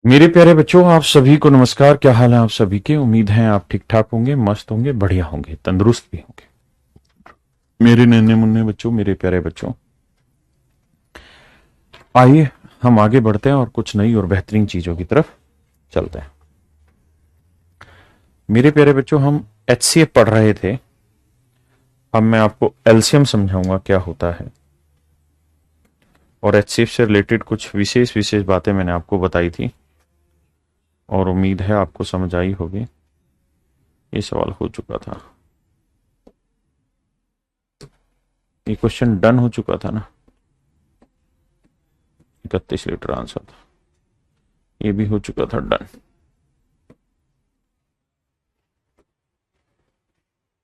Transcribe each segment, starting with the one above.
मेरे प्यारे बच्चों, आप सभी को नमस्कार। क्या हाल है आप सभी के? उम्मीद है आप ठीक ठाक होंगे, मस्त होंगे, बढ़िया होंगे, तंदुरुस्त भी होंगे। मेरे नन्हे मुन्ने बच्चों, मेरे प्यारे बच्चों, आइए हम आगे बढ़ते हैं और कुछ नई और बेहतरीन चीजों की तरफ चलते हैं। मेरे प्यारे बच्चों, हम एचसीएफ पढ़ रहे थे। अब मैं आपको एलसीएम समझाऊंगा क्या होता है, और एचसीएफ से रिलेटेड कुछ विशेष विशेष बातें मैंने आपको बताई थी और उम्मीद है आपको समझ आई होगी। ये सवाल हो चुका था, ये क्वेश्चन डन हो चुका था ना। 31 लीटर आंसर था, ये भी हो चुका था डन,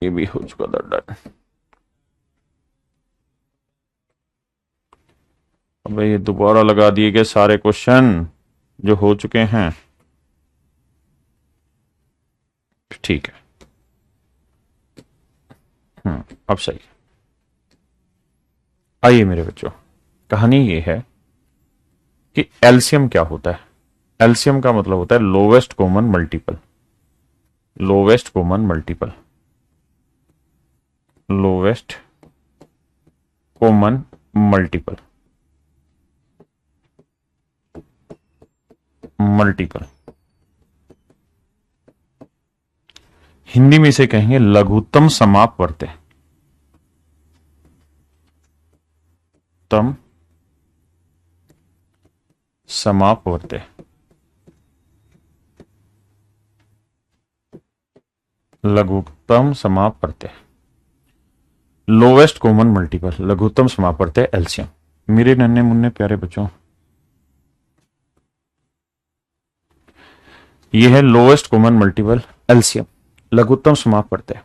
ये भी हो चुका था डन। अब ये दोबारा लगा दिए गए सारे क्वेश्चन जो हो चुके हैं। ठीक है, अब सही। आइए मेरे बच्चों, कहानी ये है कि एलसीएम क्या होता है। एलसीएम का मतलब होता है lowest common multiple. Lowest common multiple, lowest common multiple, multiple. Hindi में इसे कहेंगे लघुत्तम समापवर्त्य। तम समापवर्त्य, लघुत्तम समापवर्त्य, लोवेस्ट कॉमन मल्टीपल, लघुत्तम समापवर्त्य एलसीएम। मेरे नन्हे मुन्ने प्यारे बच्चों, यह है लोवेस्ट कॉमन मल्टीपल एलसीएम, लघुत्तम समापवर्त्य।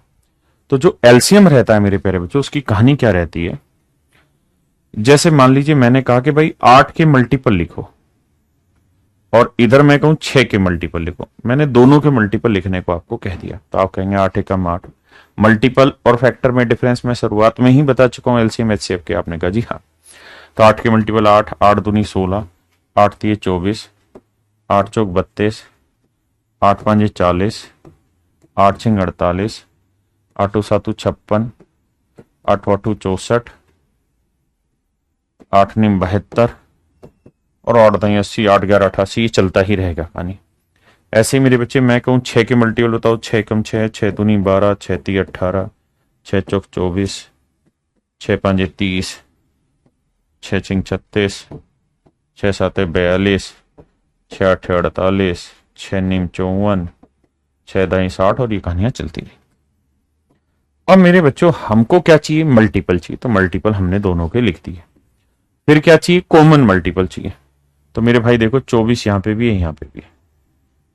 तो जो एलसीएम रहता है मेरे प्यारे बच्चों, उसकी कहानी क्या रहती है। जैसे मान लीजिए मैंने कहा कि भाई 8 के मल्टीपल लिखो, और इधर मैं कहूं 6 के मल्टीपल लिखो। मैंने दोनों के मल्टीपल लिखने को आपको कह दिया, तो आप कहेंगे 8 एकम 8। मल्टीपल और फैक्टर में डिफरेंस मैं शुरुआत में ही बता चुका हूं एलसीएम एचसीएफ के। आपने कहा जी हाँ। तो 8 के मल्टीपल 8, 8 दूनी 16, 8 तिये 24, 8 चौक 32, 8 पांजे 40, 8 छिंग 48, 8 सातु 56, 8 आठू 64, 8 नीम 72, और 8 दई 80, 8 11 88। ये चलता ही रहेगा कहानी। ऐसे ही मेरे बच्चे, मैं कहूँ 6 के मल्टीपल बताओ। 6 कम 6, 6 दूनी 12, 6 ती 18, 6 चौक 24, 6 पांजे 30, 6 छिंग 36, 6 साते 42, 6 आठे 48, 6 नीम 54, 6 दाई 60, और ये कहानियां चलती रही। और मेरे बच्चों, हमको क्या चाहिए? मल्टीपल चाहिए। तो मल्टीपल हमने दोनों के लिख दिए। फिर क्या चाहिए? कॉमन मल्टीपल चाहिए। तो मेरे भाई देखो 24 यहां पे भी है, यहां पे भी है,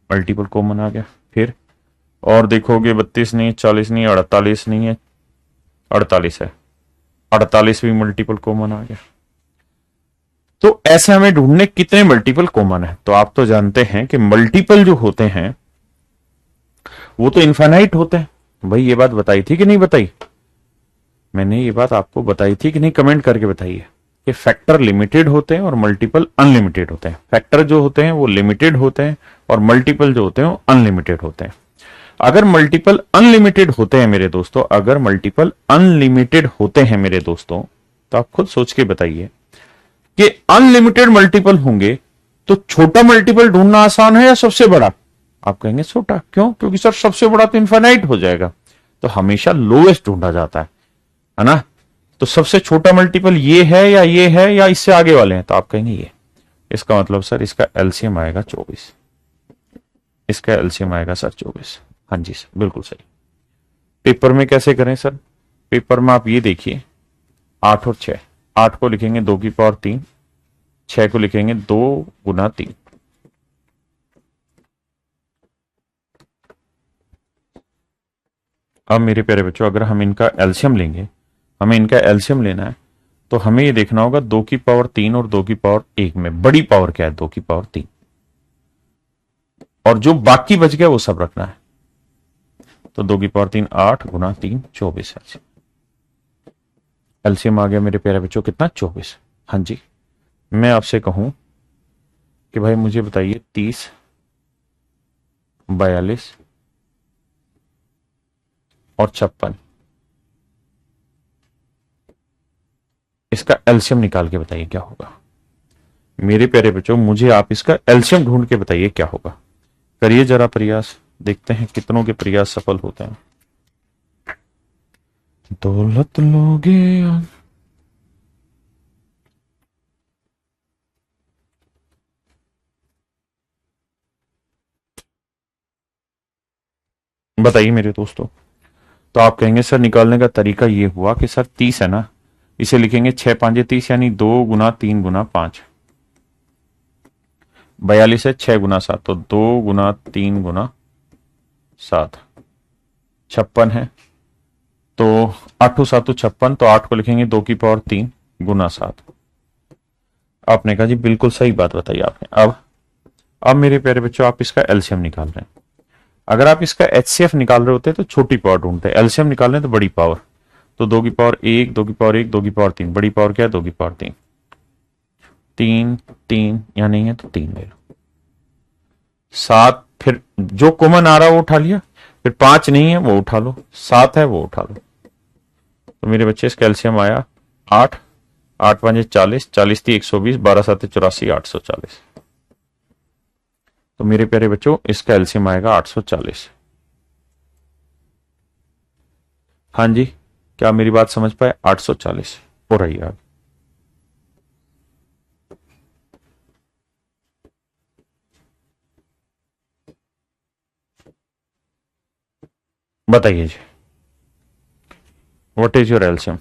मल्टीपल कॉमन आ गया। फिर और देखोगे 32 नहीं है, 40 नहीं है, 48 नहीं है, 48 है, 48 भी मल्टीपल कॉमन आ गया। तो ऐसे हमें ढूंढने कितने मल्टीपल कॉमन है। तो आप तो जानते हैं कि मल्टीपल जो होते हैं वो तो इनफाइनाइट होते हैं। भाई ये बात बताई थी कि नहीं बताई? मैंने ये बात आपको बताई थी कि नहीं? कमेंट करके बताइए कि फैक्टर लिमिटेड होते हैं और मल्टीपल अनलिमिटेड होते हैं। फैक्टर जो होते हैं वो लिमिटेड होते हैं, और मल्टीपल जो होते हैं वो अनलिमिटेड होते हैं। अगर मल्टीपल अनलिमिटेड होते हैं मेरे दोस्तों, अगर मल्टीपल अनलिमिटेड होते हैं मेरे दोस्तों, तो आप खुद सोच के बताइए कि अनलिमिटेड मल्टीपल होंगे तो छोटा मल्टीपल ढूंढना आसान है या सबसे बड़ा? आप कहेंगे छोटा। क्यों? क्योंकि सर सबसे बड़ा तो इनफाइनाइट हो जाएगा। तो हमेशा लोएस्ट ढूंढा जाता है ना। तो सबसे छोटा मल्टीपल ये है या ये है या इससे आगे वाले हैं? तो आप कहेंगे ये। इसका मतलब सर इसका एलसीएम आएगा 24। इसका एलसीएम आएगा सर 24। हाँ जी सर, बिल्कुल सही। पेपर में कैसे करें सर? पेपर में आप ये देखिए, 8 और 6। 8 को लिखेंगे 2 की पावर 3, 6 को लिखेंगे 2 गुना 3। अब मेरे प्यारे बच्चों, अगर हम इनका एलसीएम लेंगे, हमें इनका एलसीएम लेना है, तो हमें ये देखना होगा 2 की पावर 3 और 2 की पावर 1 में बड़ी पावर क्या है? 2 की पावर 3। और जो बाकी बच गया वो सब रखना है। तो 2 की पावर 3 8 गुना 3 24 है। एलसीएम आ गया मेरे प्यारे बच्चों कितना? 24। हाँ जी। मैं आपसे कहूं कि भाई मुझे बताइए 30, 42 और 56, इसका एलसीएम निकाल के बताइए क्या होगा। मेरे प्यारे बच्चों, मुझे आप इसका एलसीएम ढूंढ के बताइए क्या होगा। करिए जरा प्रयास, देखते हैं कितनों के प्रयास सफल होते हैं। दौलत लोगे बताइए मेरे दोस्तों। तो आप कहेंगे सर निकालने का तरीका ये हुआ कि सर 30 है ना, इसे लिखेंगे 6×5 = 30, यानी 2 × 3 × 5। 42 है 6 × 7, तो 2 × 3 × 7। 56 है तो 8×7 = 56, तो 8 को लिखेंगे 2 की पावर 3 × 7। आपने कहा जी बिल्कुल सही बात बताई आपने। अब मेरे प्यारे बच्चों, आप इसका एलसीएम निकाल रहे हैं। अगर आप इसका एचसीएफ निकाल रहे होते तो छोटी पावर ढूंढते, एलसीएम निकाल रहे हैं तो बड़ी पावर। तो 2 की पावर 1, 2 की पावर 1, 2 की पावर 3, बड़ी पावर क्या है 2 की पावर 3। 3 3 यहाँ नहीं है तो 3 ले लो। 7, फिर जो कॉमन आ रहा है वो उठा लिया। फिर 5 नहीं है वो उठा लो, 7 है वो उठा लो। तो मेरे बच्चे इसका एलसीएम आया 8। 8×5 = 40, 40×3 = 120, 12×7 = 84, 840। तो मेरे प्यारे बच्चों इसका एलसीएम आएगा 840। हाँ जी, क्या मेरी बात समझ पाए? 840 हो रही है। बताइए जी, व्हाट इज योर एलसीएम?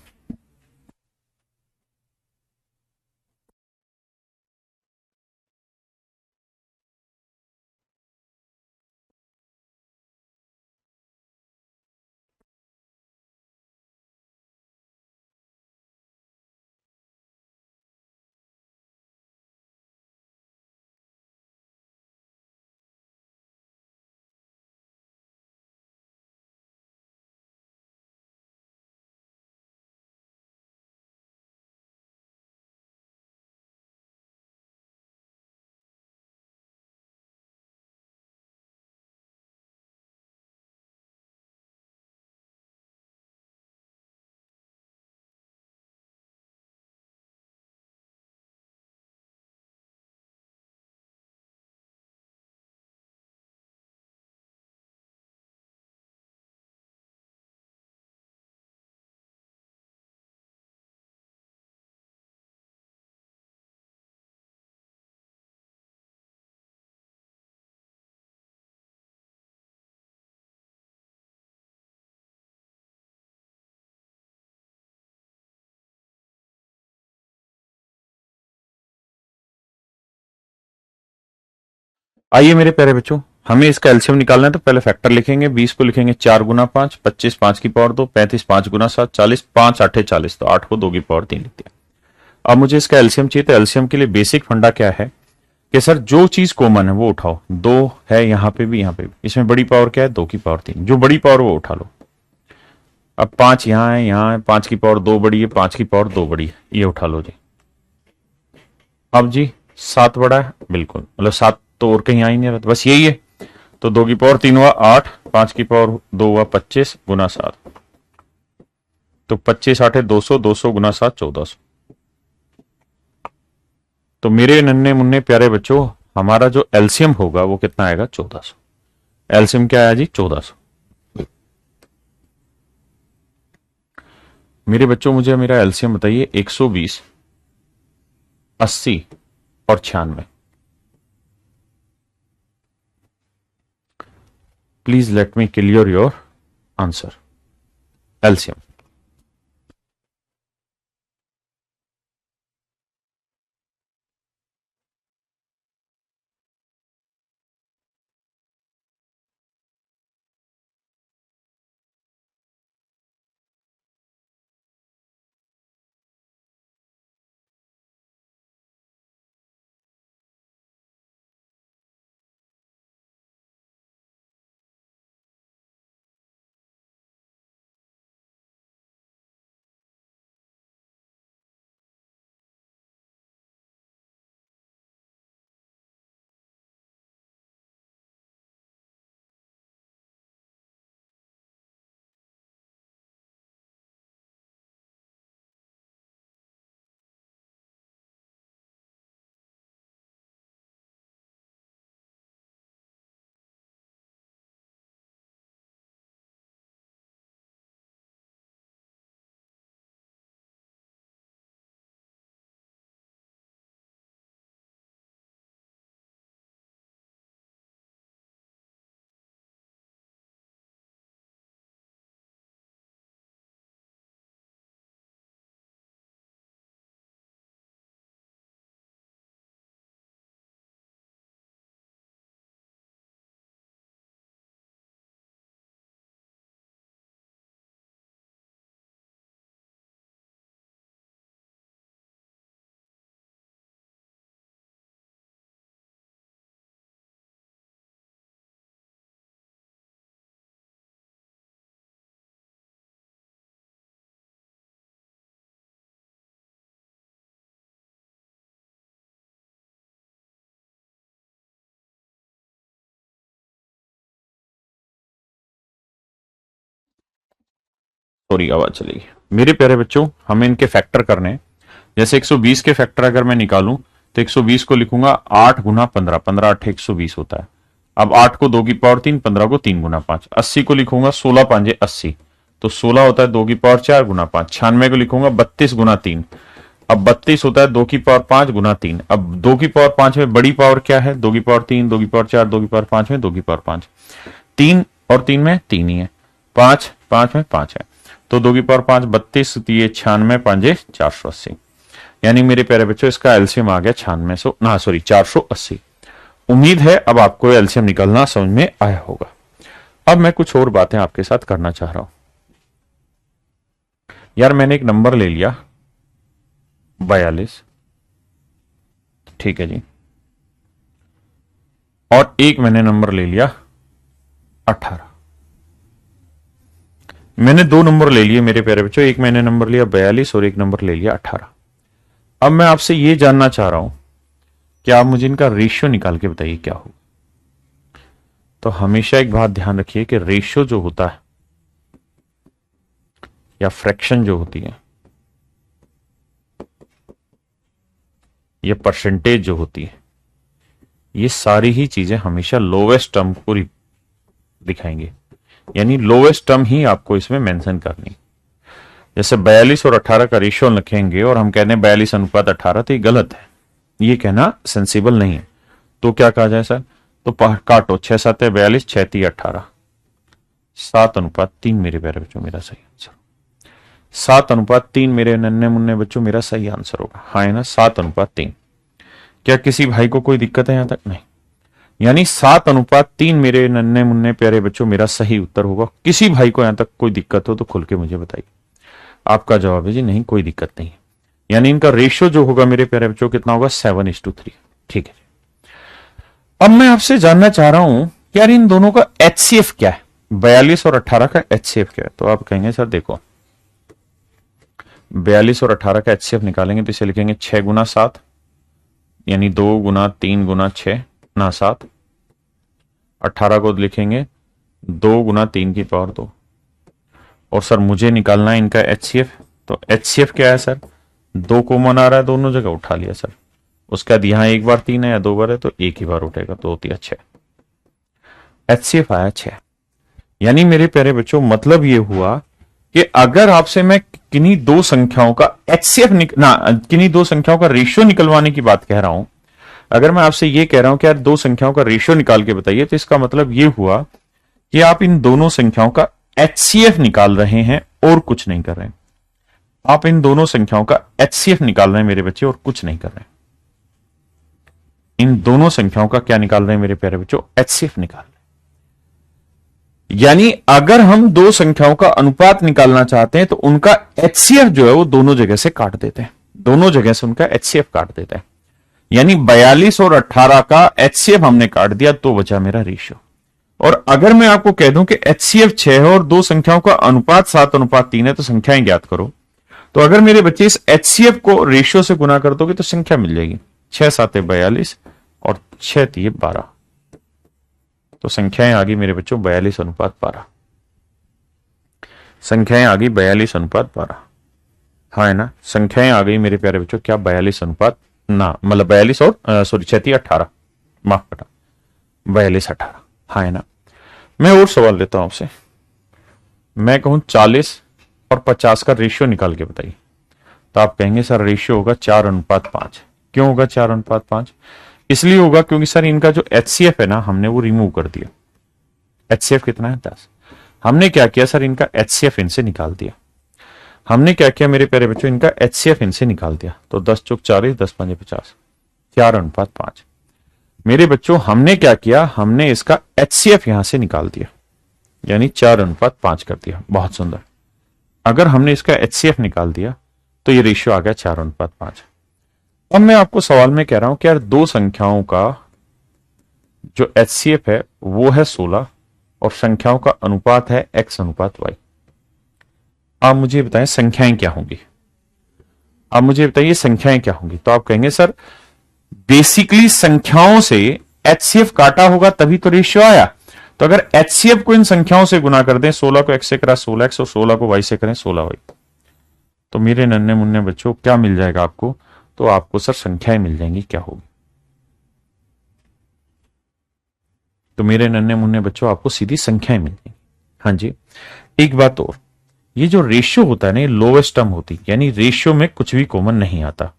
आइए मेरे प्यारे बच्चों, हमें इसका एलसीएम निकालना है तो पहले फैक्टर लिखेंगे। 20 को लिखेंगे 4×5, 25 5 की पावर 2, 35 5×7, 40 5 8 40, तो 8 को 2 की पावर 3 लिख दिया। अब मुझे इसका एलसीएम चाहिए, तो एलसीएम के लिए बेसिक फंडा क्या है कि सर जो चीज कॉमन है वो उठाओ। 2 है यहाँ पे भी, यहाँ पे भी, इसमें बड़ी पावर क्या है 2 की पावर 3, जो बड़ी पावर वो उठा लो। अब 5 यहाँ है 5 की पावर 2 बड़ी है, 5 की पावर 2 बड़ी है, ये उठा लो जी। अब जी 7 बड़ा है बिल्कुल, मतलब 7 तो और कहीं आ ही नहीं रहा, तो बस यही है। तो 2 की पावर 3 हुआ 8, 5 की पावर 2 हुआ 25×7, तो 25 8 है 200, 200×7 1400। तो मेरे नन्हे मुन्ने प्यारे बच्चों, हमारा जो एलसीएम होगा वो कितना आएगा 1400। एलसीएम क्या आया जी 1400। मेरे बच्चों मुझे मेरा एलसीएम बताइए 120, 80 और 96। Please let me clear your answer. LCM sorry आवाज चली गई। मेरे प्यारे बच्चों, हमें इनके फैक्टर करने हैं। जैसे 120 के फैक्टर अगर मैं निकालूं तो 120 को लिखूंगा 8 गुना 15, 15 8 120 होता है। अब 8 को 2 की पावर 3, 15 को 3 गुना 5। 80 को लिखूंगा 16 पांजे 80, तो 16 होता है 2 की पावर 4 गुना 5। 96 को लिखूंगा 32 गुना 3, अब 32 होता है 2 की पावर 5 गुना 3। अब 2 की पावर 5 में बड़ी पावर क्या है? 2 की पावर 3, 2 की पावर 4, 2 की पावर 5 में 2 की पावर 5। 3 और 3 में 3 ही है, 5 5 में 5 है, तो 2 की पावर 5 32, ये 96 पांजे 480। यानी मेरे प्यारे बच्चों इसका एलसीएम आ गया 480। उम्मीद है अब आपको एलसीएम निकलना समझ में आया होगा। अब मैं कुछ और बातें आपके साथ करना चाह रहा हूं। यार मैंने एक नंबर ले लिया 42, ठीक है जी, और एक मैंने नंबर ले लिया 18। मैंने दो नंबर ले लिए मेरे प्यारे बच्चों, एक मैंने नंबर लिया 42 और एक नंबर ले लिया 18। अब मैं आपसे यह जानना चाह रहा हूं कि आप मुझे इनका रेशियो निकाल के बताइए क्या होगा। तो हमेशा एक बात ध्यान रखिए कि रेशियो जो होता है या फ्रैक्शन जो होती है या परसेंटेज जो होती है, ये सारी ही चीजें हमेशा लोवेस्ट टर्म को दिखाएंगे, यानी लोवेस्ट टर्म ही आपको इसमें मेंशन करनी। जैसे 42 और 18 का रेशियो लिखेंगे और हम कहते हैं 42 अनुपात 18, तो ये गलत है, ये कहना सेंसिबल नहीं है। तो क्या कहा जाए सर? तो काटो, 6 7 है 42, 6 3 18, 7:3 मेरे प्यारे बच्चों मेरा सही आंसर। 7:3 मेरे नन्हे मुन्ने बच्चों मेरा सही आंसर होगा, हाँ है ना, 7:3। क्या किसी भाई को कोई दिक्कत है यहां तक? नहीं, यानी 7:3 मेरे नन्हे मुन्ने प्यारे बच्चों मेरा सही उत्तर होगा। किसी भाई को यहां तक कोई दिक्कत हो तो खुल के मुझे बताइए। आपका जवाब है जी नहीं, कोई दिक्कत नहीं, यानी इनका रेशियो जो होगा मेरे प्यारे बच्चों कितना होगा? 7:3। ठीक है, अब मैं आपसे जानना चाह रहा हूं कि यार इन दोनों का एचसीएफ क्या है? 42 और 18 का एचसीएफ क्या है? तो आप कहेंगे सर देखो 42 और 18 का एचसीएफ निकालेंगे तो इसे लिखेंगे 6 गुना 7, यानी 2 गुना 3 गुना 6 ना 7। 18 को लिखेंगे 2 गुना 3 की पावर 2। और सर मुझे निकालना है इनका एचसीएफ, तो एचसीएफ क्या है सर? 2 कॉमन आ रहा है, दोनों जगह उठा लिया सर। उसके बाद यहां एक बार 3 है या 2 बार है तो एक ही बार उठेगा, तो होती है 6। एचसीएफ आया 6। यानी मेरे प्यारे बच्चों मतलब ये हुआ कि अगर आपसे मैं किन्हीं दो संख्याओं का एचसीएफ किन्हीं दो संख्याओं का रेशियो निकलवाने की बात कह रहा हूं, अगर मैं आपसे ये कह रहा हूं कि यार दो संख्याओं का रेशियो निकाल के बताइए, तो इसका मतलब ये हुआ कि आप इन दोनों संख्याओं का एचसीएफ निकाल रहे हैं और कुछ नहीं कर रहे हैं। आप इन दोनों संख्याओं का एचसीएफ निकाल रहे हैं मेरे बच्चे और कुछ नहीं कर रहे हैं। इन दोनों संख्याओं का क्या निकाल रहे हैं मेरे प्यारे बच्चों? एचसीएफ निकाल रहे हैं। यानी अगर हम दो संख्याओं का अनुपात निकालना चाहते हैं तो उनका एचसीएफ जो है वो दोनों जगह से काट देते हैं, दोनों जगह से उनका एचसीएफ काट देते हैं। यानी 42 और 18 का एचसीएफ हमने काट दिया तो बचा मेरा रेशियो। और अगर मैं आपको कह दूं कि एचसीएफ 6 है और दो संख्याओं का अनुपात 7:3 है तो संख्याएं ज्ञात करो, तो अगर मेरे बच्चे इस एचसीएफ को रेशियो से गुना कर दोगे तो संख्या मिल जाएगी। 6 7 42 और 6 3 12, तो संख्याएं आ गई मेरे बच्चों 42:12। संख्याएं आ गई 42:12, हाँ है ना, संख्याएं आ गई मेरे प्यारे बच्चों क्या? 42 अनुपात ना, मतलब 42 और सॉरी 6 3 18, माफ करना 42 18, हाँ है ना। मैं और सवाल लेता हूं आपसे, मैं कहूं 40 और 50 का रेशियो निकाल के बताइए, तो आप कहेंगे सर रेशियो होगा 4:5। क्यों होगा 4:5? इसलिए होगा क्योंकि सर इनका जो एचसीएफ है ना हमने वो रिमूव कर दिया। एचसीएफ कितना है? 10। हमने क्या किया सर? इनका एचसीएफ इनसे निकाल दिया। हमने क्या किया मेरे प्यारे बच्चों? इनका एचसीएफ इनसे निकाल दिया। तो 10 चौक 40, 10 पंजे 50, 4:5। मेरे बच्चों हमने क्या किया? हमने इसका एचसीएफ यहां से निकाल दिया, यानी 4:5 कर दिया। बहुत सुंदर। अगर हमने इसका एचसीएफ निकाल दिया तो ये रेशियो आ गया 4:5। अब मैं आपको सवाल में कह रहा हूं कि यार दो संख्याओं का जो एचसीएफ है वो है 16 और संख्याओं का अनुपात है x/y। आप मुझे बताएं संख्याएं क्या होंगी? आप मुझे बताइए संख्याएं क्या होंगी? तो आप कहेंगे सर बेसिकली संख्याओं से एचसीएफ काटा होगा तभी तो रेशियो आया। तो अगर एचसीएफ को इन संख्याओं से गुना कर दें, 16 को x से करा 16x और 16 को y से करें 16y, तो मेरे नन्हे मुन्ने बच्चों क्या मिल जाएगा आपको? तो आपको सर संख्याएं मिल जाएंगी, क्या होगी? तो मेरे नन्हे मुन्ने बच्चों आपको सीधी संख्याएं मिल जाएंगी। हाँ जी, एक बात और, ये जो रेशियो होता है ना, ये लोवेस्ट टर्म होती, यानी रेशियो में कुछ भी कॉमन नहीं आता।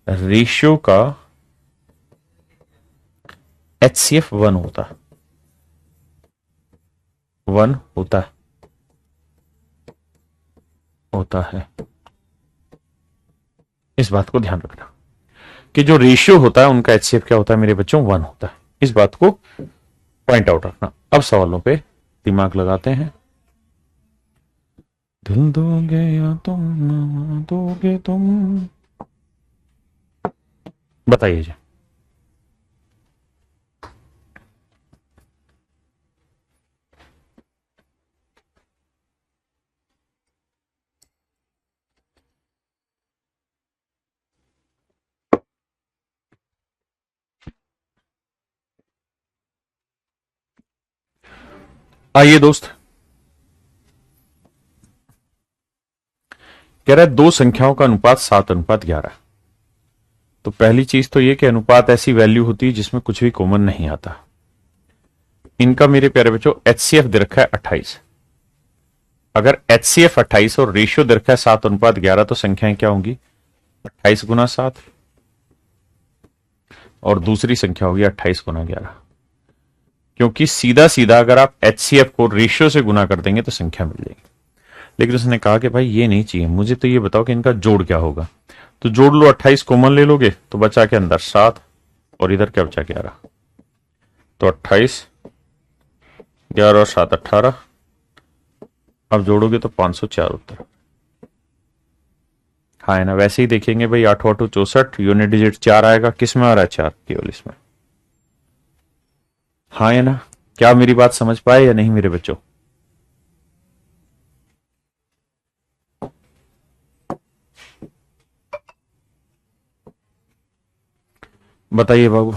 रेशियो का एचसीएफ 1 होता है। इस बात को ध्यान रखना कि जो रेशियो होता है उनका एचसीएफ क्या होता है मेरे बच्चों? 1 होता है। इस बात को पॉइंट आउट रखना। अब सवालों पे दिमाग लगाते हैं। दिल दोगे या तुम दोगे तुम, बताइए जी। आइए दोस्त, कह रहा है दो संख्याओं का अनुपात 7:11। तो पहली चीज तो यह कि अनुपात ऐसी वैल्यू होती है जिसमें कुछ भी कॉमन नहीं आता। इनका मेरे प्यारे बच्चों एचसीएफ दे रखा है 28। अगर एचसीएफ 28 और रेशियो दे रखा है 7:11, तो संख्याएं क्या होंगी? 28 गुना 7 और दूसरी संख्या होगी 28 गुना 11। क्योंकि सीधा सीधा अगर आप एचसीएफ को रेशियो से गुना कर देंगे तो संख्या मिल जाएगी। लेकिन उसने कहा कि भाई ये नहीं चाहिए, मुझे तो ये बताओ कि इनका जोड़ क्या होगा। तो जोड़ लो, 28 कॉमन ले लोगे तो बचा के अंदर 7 और इधर क्या बचा? 11। तो 28, 11 और 7 18। अब जोड़ोगे तो 504 उत्तर। हाँ है ना? वैसे ही देखेंगे भाई, 8 8 64, यूनिट डिजिट 4 आएगा। किस में आ रहा है 4? केवल इसमें। हाँ है ना? क्या मेरी बात समझ पाए या नहीं मेरे बच्चों? बताइए बाबू।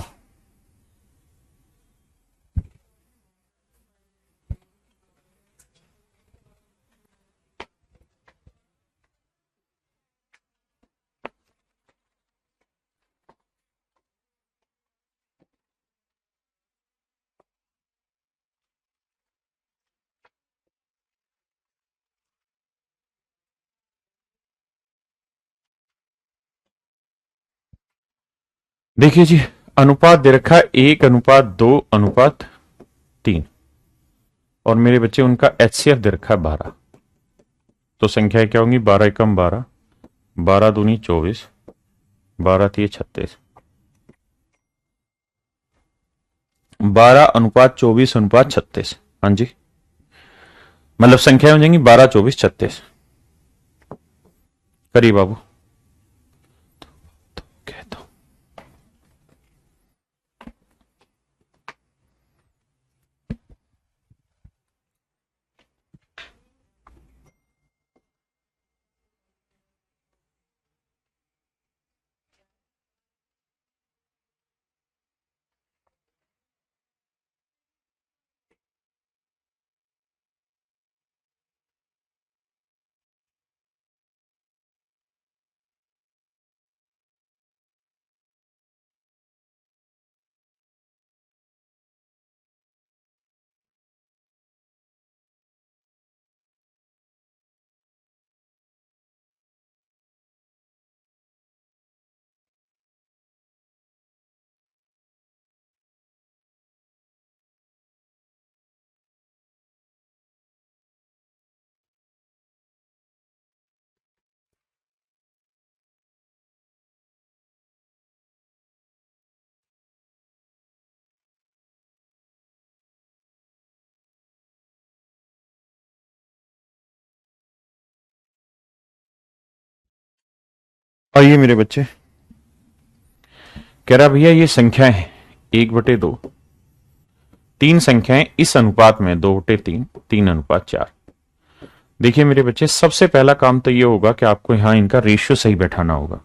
देखिए जी, अनुपात दे रखा है 1:2:3 और मेरे बच्चे उनका एचसीएफ दे रखा है 12। तो संख्याएं क्या होंगी? 12 एकम 12, 12 दूनी 24, 12 तिये 36, 12:24:36। हाँ जी, मतलब संख्या हो जाएंगी 12 24 36। करिए बाबू। कहता हूं आइए मेरे बच्चे, कह रहा भैया ये संख्याएं हैं 1/2, तीन संख्याएं इस अनुपात में 2/3, 3:4। देखिए मेरे बच्चे, सबसे पहला काम तो ये होगा कि आपको यहां इनका रेशियो सही बैठाना होगा।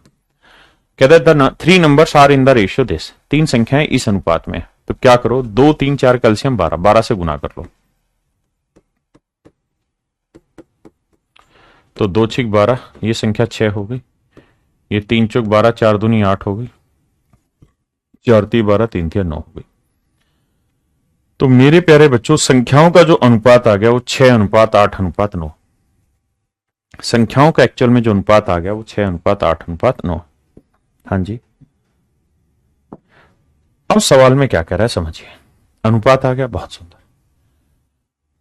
कहता है 3 numbers are in the ratio this, तीन संख्याएं इस अनुपात में। तो क्या करो, 2 3 4 कैल्शियम 12, 12 से गुना कर लो। तो 2 6 12, ये संख्या 6 हो गई। ये 3 चौक 12, 4 दूनी 8 हो गई। 4 3 12, 3 3 9 हो गई। तो मेरे प्यारे बच्चों, संख्याओं का जो अनुपात आ गया वो 6:8:9। संख्याओं का एक्चुअल में जो अनुपात आ गया वो 6:8:9। हाँ जी। अब सवाल में क्या कह रहा है समझिए। अनुपात आ गया, बहुत सुंदर।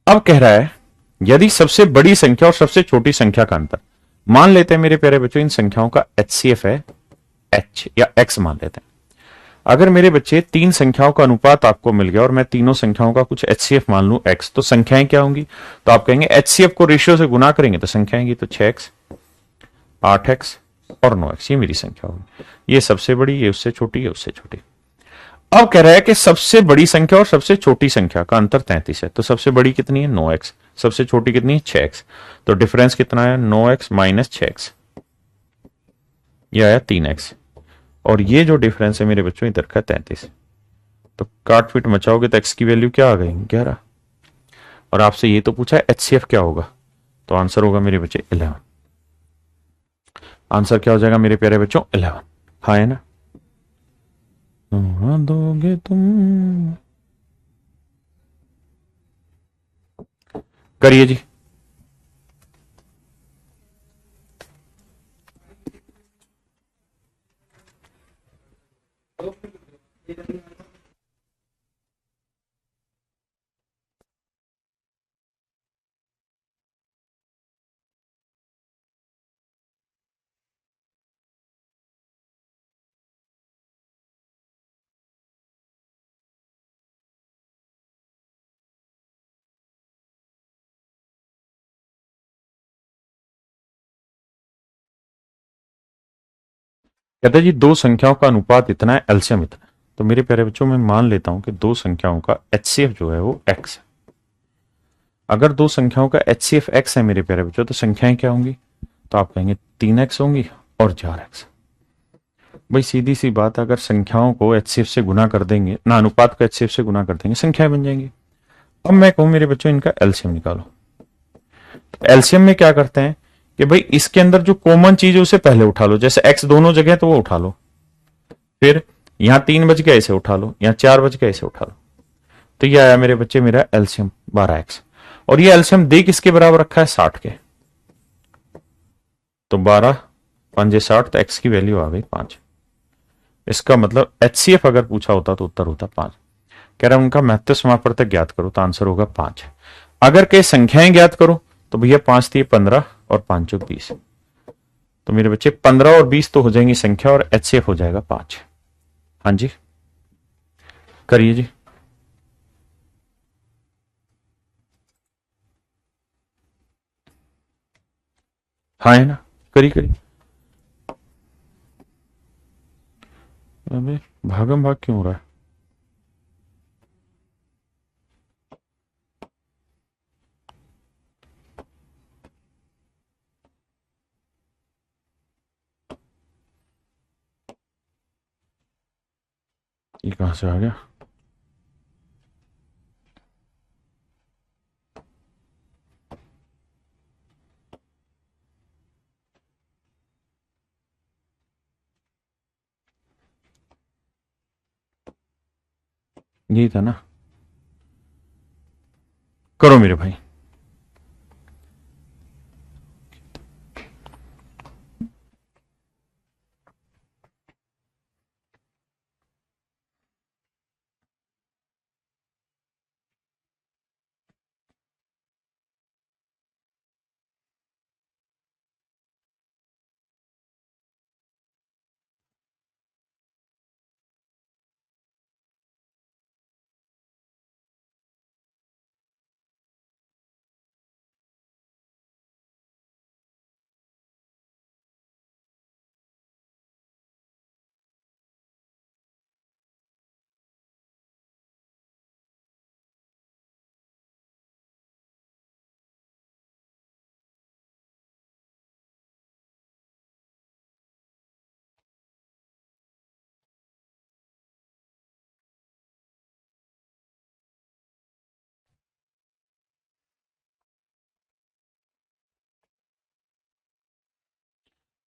अब कह रहा है यदि सबसे बड़ी संख्या और सबसे छोटी संख्या का अंतर, मान लेते हैं मेरे प्यारे बच्चों इन संख्याओं का एचसीएफ है एच या एक्स मान लेते हैं। अगर मेरे बच्चे तीन संख्याओं का अनुपात आपको मिल गया और मैं तीनों संख्याओं का कुछ एचसीएफ मान लूं एक्स, तो संख्याएं क्या होंगी? तो आप कहेंगे एचसीएफ को रेशियो से गुना करेंगे तो संख्या आएंगी, तो 6x 8x और 9x, ये मेरी संख्या होगी। ये सबसे बड़ी, ये उससे छोटी, ये उससे छोटी। अब कह रहा है कि सबसे बड़ी संख्या और सबसे छोटी संख्या का अंतर 33 है। तो सबसे बड़ी कितनी है? 9x। सबसे छोटी कितनी है? 6x। तो डिफरेंस कितना है? 9x माइनस 6x, ये आया 3x। और ये जो डिफरेंस है मेरे बच्चों इधर का 33। तो काट पीट मचाओगे तो x की वैल्यू क्या आ गई? 11। और आपसे ये तो पूछा है एचसीएफ क्या होगा, तो आंसर होगा मेरे बच्चे 11। आंसर क्या हो जाएगा मेरे प्यारे बच्चों? 11। हाँ है ना? दोगे तुम, करिए जी। कहता है जी दो संख्याओं का अनुपात इतना है, एलसीएम इतना है। तो मेरे प्यारे बच्चों मैं मान लेता हूं कि दो संख्याओं का एचसीएफ जो है वो एक्स है। अगर दो संख्याओं का एचसीएफ एक्स है मेरे प्यारे बच्चों, तो संख्याएं क्या होंगी? तो आप कहेंगे 3x होंगी और 4x। भाई सीधी सी बात, अगर संख्याओं को एचसीएफ से गुना कर देंगे ना, अनुपात को एचसीएफ से गुना कर देंगे, संख्याएं बन जाएंगी। अब मैं कहूं मेरे बच्चों इनका एलसीएम निकालो। एलसीएम में क्या करते हैं कि भाई इसके अंदर जो कॉमन चीज है उसे पहले उठा लो, जैसे एक्स दोनों जगह तो वो उठा लो। फिर यहां 3 बज गया, इसे उठा लो। यहां 4 बज गया, इसे उठा लो। तो ये आया मेरे बच्चे मेरा एलसीएम 12x। और ये एलसीएम दे किसके बराबर रखा है? 60 के। तो 12 5 60, तो एक्स की वैल्यू आ गई 5। इसका मतलब एचसीएफ अगर पूछा होता तो उत्तर होता 5। कह रहा है उनका महत्व समापवर्तक ज्ञात करो, तो आंसर होगा 5। अगर कई संख्याएं ज्ञात करो तो भैया 5 थी 15 और 5 चौक 20। तो मेरे बच्चे 15 और 20 तो हो जाएंगी संख्या और एचसीएफ हो जाएगा 5। हाँ जी, करिए जी। हाँ है ना? करिए करिए। अबे भागम भाग क्यों हो रहा है? ये कहां से आ गया? यही था ना? करो मेरे भाई।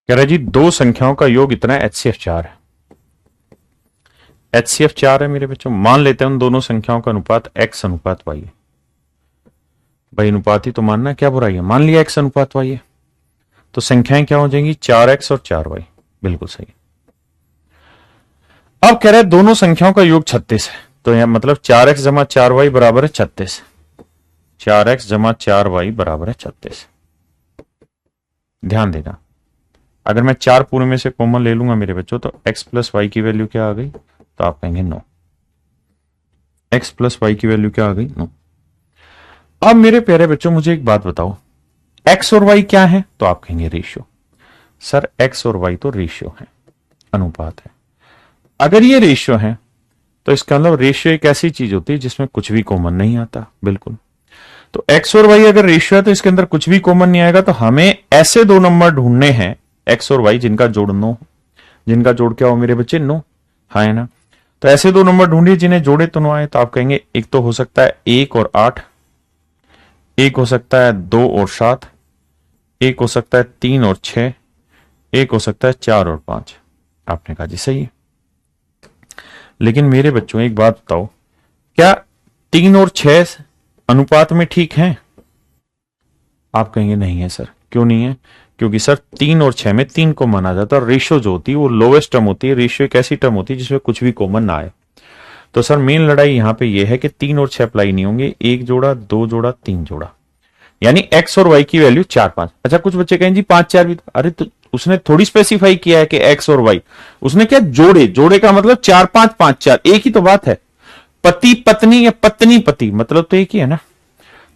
कह रहा है जी दो संख्याओं का योग इतना है, HCF 4 है। HCF 4 है मेरे बच्चों। मान लेते हैं उन दोनों संख्याओं का अनुपात x अनुपात y है। भाई अनुपात ही तो मानना है, क्या बुराई है। मान लिया x अनुपात y है, तो संख्याएं क्या हो जाएंगी 4x और 4y। बिल्कुल सही। अब कह रहे हैं दोनों संख्याओं का योग 36 है, तो यह मतलब 4x जमा 4y बराबर है 36। 4x जमा 4y बराबर है 36। ध्यान देना, अगर मैं 4 पूरे में से कॉमन ले लूंगा मेरे बच्चों, तो x प्लस वाई की वैल्यू क्या आ गई, तो आप कहेंगे 9। x प्लस वाई की वैल्यू क्या आ गई, 9। अब मेरे प्यारे बच्चों मुझे एक बात बताओ, x और y क्या है, तो आप कहेंगे रेशियो। सर x और y तो रेशियो है, अनुपात है। अगर ये रेशियो है तो इसका मतलब रेशियो एक ऐसी चीज होती है जिसमें कुछ भी कॉमन नहीं आता। बिल्कुल। तो x और y अगर रेशियो है तो इसके अंदर कुछ भी कॉमन नहीं आएगा। तो हमें ऐसे दो नंबर ढूंढने हैं x और y जिनका जोड़ 9, जिनका जोड़ क्या हो मेरे बच्चे 9, हाँ है ना। तो ऐसे दो नंबर ढूंढिए जिन्हें जोड़े तो 9 आए। तो आप कहेंगे एक तो हो सकता है 1 और 8, एक हो सकता है 2 और 7, एक हो सकता है 3 और 6, एक हो सकता है 4 और 5। आपने कहा जी सही है। लेकिन मेरे बच्चों एक बात बताओ, क्या 3 और 6 अनुपात में ठीक हैं? आप कहेंगे नहीं है सर। क्यों नहीं है? क्योंकि सर 3 और 6 में 3 को माना जाता है। रेशियो जो होती है वो लोवेस्ट टर्म होती है। रेशियो एक ऐसी टर्म होती है जिसमें कुछ भी कॉमन ना आए। तो सर मेन लड़ाई यहां पे ये है कि 3 और 6 अप्लाई नहीं होंगे, 1 जोड़ा 2 जोड़ा 3 जोड़ा, यानी x और y की वैल्यू 4 5। अच्छा कुछ बच्चे कहें जी 5 4 भी, अरे तो उसने थोड़ी स्पेसिफाई किया है कि x और y, उसने क्या जोड़े, जोड़े का मतलब 4 5 5 4, एक ही तो बात है। पति पत्नी या पत्नी पति, मतलब तो एक ही है ना।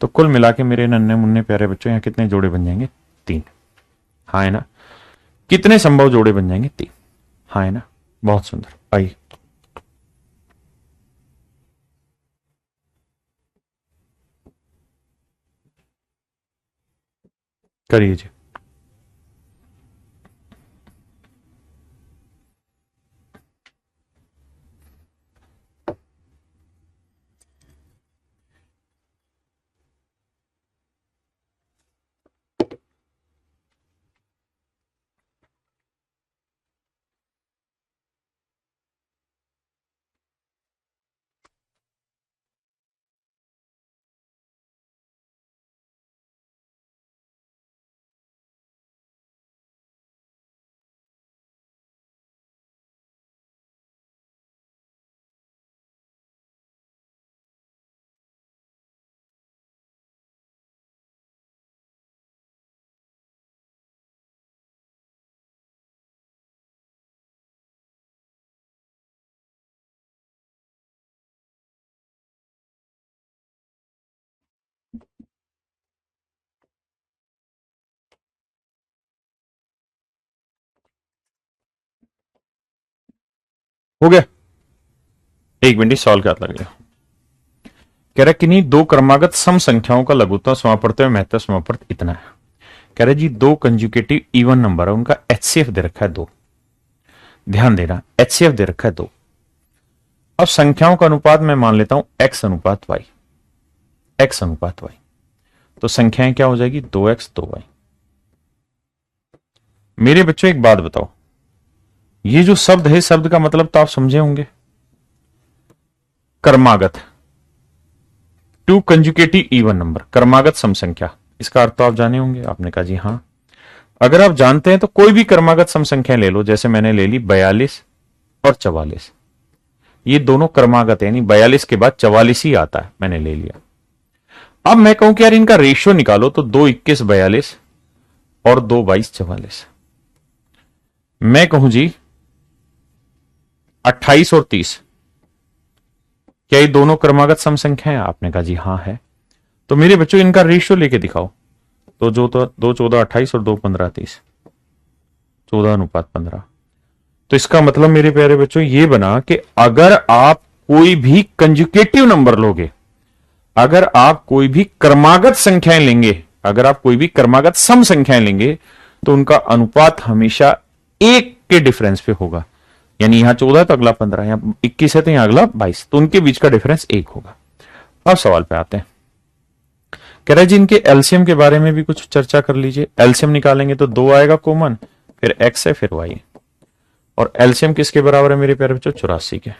तो कुल मिला के मेरे नन्हे मुन्ने प्यारे बच्चों यहां कितने जोड़े बन जाएंगे, 3। हाँ है ना। कितने संभव जोड़े बन जाएंगे, 3। हाँ है ना। बहुत सुंदर। आइए करिए जी। हो गया। एक मिनट सॉल्व क्या लग गया। कह रहा किन्हीं दो क्रमागत सम संख्याओं का लघुत्तम समापवर्त में महत्तम समापवर्त इतना है। कह रहे जी दो कंजुकेटिव इवन नंबर है, उनका HCF दे रखा है 2। ध्यान देना, HCF दे रखा है 2। अब संख्याओं का अनुपात मैं मान लेता हूं x अनुपात y, x अनुपात y। तो संख्याएं क्या हो जाएगी 2x 2y। मेरे बच्चों एक बात बताओ, ये जो शब्द है शब्द का मतलब तो आप समझे होंगे, क्रमागत, टू कंजुकेटिव इवन नंबर, क्रमागत सम संख्या, इसका अर्थ तो आप जाने होंगे। आपने कहा जी हां। अगर आप जानते हैं तो कोई भी क्रमागत सम संख्या ले लो, जैसे मैंने ले ली 42 और 44, ये दोनों क्रमागत है, यानी 42 के बाद 44 ही आता है, मैंने ले लिया। अब मैं कहूं कि यार इनका रेशियो निकालो, तो 2 21 42 और 2 22 44। मैं कहूं जी 28 और 30, क्या ये दोनों क्रमागत सम संख्या है? आपने कहा जी हां है। तो मेरे बच्चों इनका रेशियो लेके दिखाओ। तो जो तो 2 14 28 और 2 15 30, 14 अनुपात 15। तो इसका मतलब मेरे प्यारे बच्चों ये बना कि अगर आप कोई भी कंजुकेटिव नंबर लोगे, अगर आप कोई भी क्रमागत संख्याएं लेंगे, अगर आप कोई भी क्रमागत सम संख्याएं लेंगे, तो उनका अनुपात हमेशा 1 के डिफरेंस पे होगा। यानी यहां 14 तो अगला 15, यहां 21 है तो यहां अगला 22, तो उनके बीच का डिफरेंस 1 होगा। अब सवाल पे आते हैं। कह रहे जी इनके एलसीएम के बारे में भी कुछ चर्चा कर लीजिए। एलसीएम निकालेंगे तो 2 आएगा कॉमन, फिर x है, फिर y है। और एलसीएम किसके बराबर है मेरे प्यारे बच्चों? 84 के।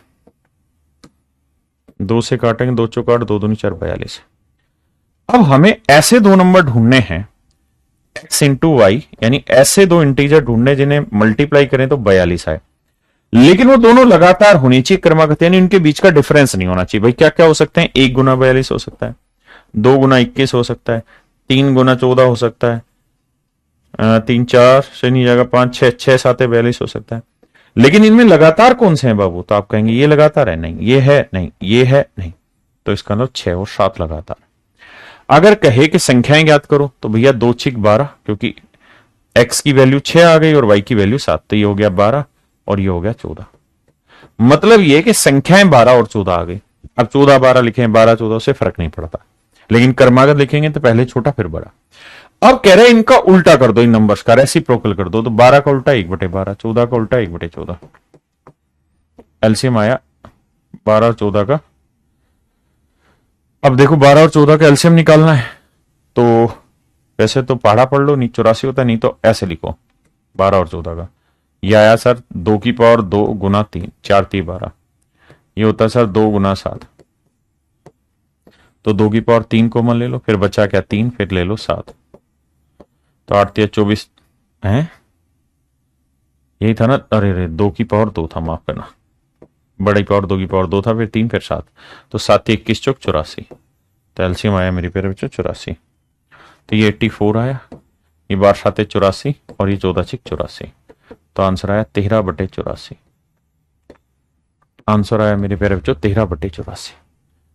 2 से काटेंगे, 2 चौक 8, 2 दूनी 4, 42। अब हमें ऐसे दो नंबर ढूंढने हैं x इंटू वाई, यानी ऐसे दो इंटीजर ढूंढने जिन्हें मल्टीप्लाई करें तो 42 आए, लेकिन वो दोनों लगातार होनी चाहिए क्रमागत, यानी उनके बीच का डिफरेंस नहीं होना चाहिए। भाई क्या क्या हो सकते हैं? 1 गुना 42 हो सकता है, 2 गुना 21 हो सकता है, 3 गुना 14 हो सकता है, 3 4 से नहीं जाएगा, 5 6 6 7 42 हो सकता है। लेकिन इनमें लगातार कौन से हैं बाबू? तो आप कहेंगे ये लगातार है, नहीं ये है, नहीं ये है, नहीं। तो इसका मतलब 6 और 7 लगातार। अगर कहे कि संख्याएं ज्ञात करो तो भैया 2 6 12, क्योंकि x की वैल्यू 6 आ गई और y की वैल्यू 7, तो ये हो गया 12 और ये हो गया 14। मतलब ये कि संख्याएं 12 और 14 आ गई। अब 14 12 लिखे, 12 14 से फर्क नहीं पड़ता, लेकिन क्रमागत लिखेंगे तो पहले छोटा फिर बड़ा। अब कह रहे हैं इनका उल्टा कर दो, इन नंबर्स का रेसिप्रोकल कर दो। तो 12 का उल्टा 1/12, 14 का उल्टा 1/14। एलसीएम आया 12 और 14 का। अब देखो 12 और 14 का एलसीएम निकालना है, तो वैसे तो पहाड़ा पढ़ लो, नहीं 84 होता, नहीं तो ऐसे लिखो 12 और 14 का। ये आया सर 2 की पावर 2 गुना 3, 4 3 12। ये होता है सर 2 गुना 7, तो 2 की पावर 3 कॉमन ले लो, फिर बचा क्या 3, फिर ले लो 7, तो 8 3 24 है। यही था ना? अरे रे 2 की पावर 2 था, माफ करना, बड़ी पावर 2 की पावर 2 था, फिर 3 फिर 7, तो 7 21 चौक 84। तो एलसीएम आया मेरी प्यारे बच्चों 84। तो ये 84 आया, ये बार 7 84 और ये 14 6 84। तो आंसर आया 13/84। आंसर आया मेरे प्यारे बच्चों 13/84।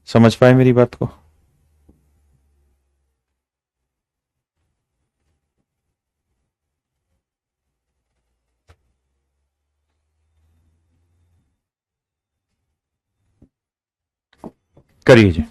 समझ पाए मेरी बात को? करिए जी।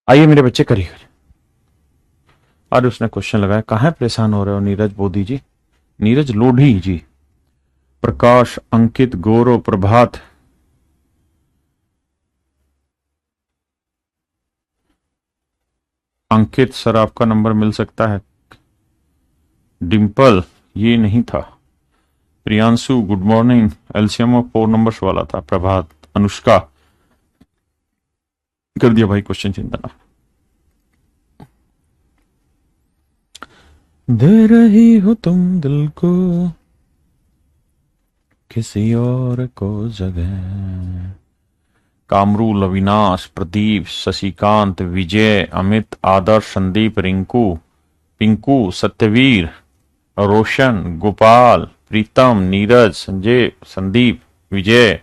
आइए मेरे बच्चे करिए। आज उसने क्वेश्चन लगाया, कहाँ परेशान हो रहे हो नीरज बोधी जी? नीरज लोढ़ी जी, प्रकाश, अंकित, गौरव, प्रभात। अंकित सर आपका नंबर मिल सकता है। डिंपल ये नहीं था। Priyanshu good morning. LCM of 4 numbers वाला था। प्रभात, अनुष्का कर दिया भाई क्वेश्चन, चिंता ना। दे रही हो तुम दिल को किसी और को जगह। कामरू, अविनाश, प्रदीप, शशिकांत, विजय, अमित, आदर्श, संदीप, रिंकू, पिंकू, सत्यवीर, रोशन, गोपाल, प्रीतम, नीरज, संजय, संदीप, विजय।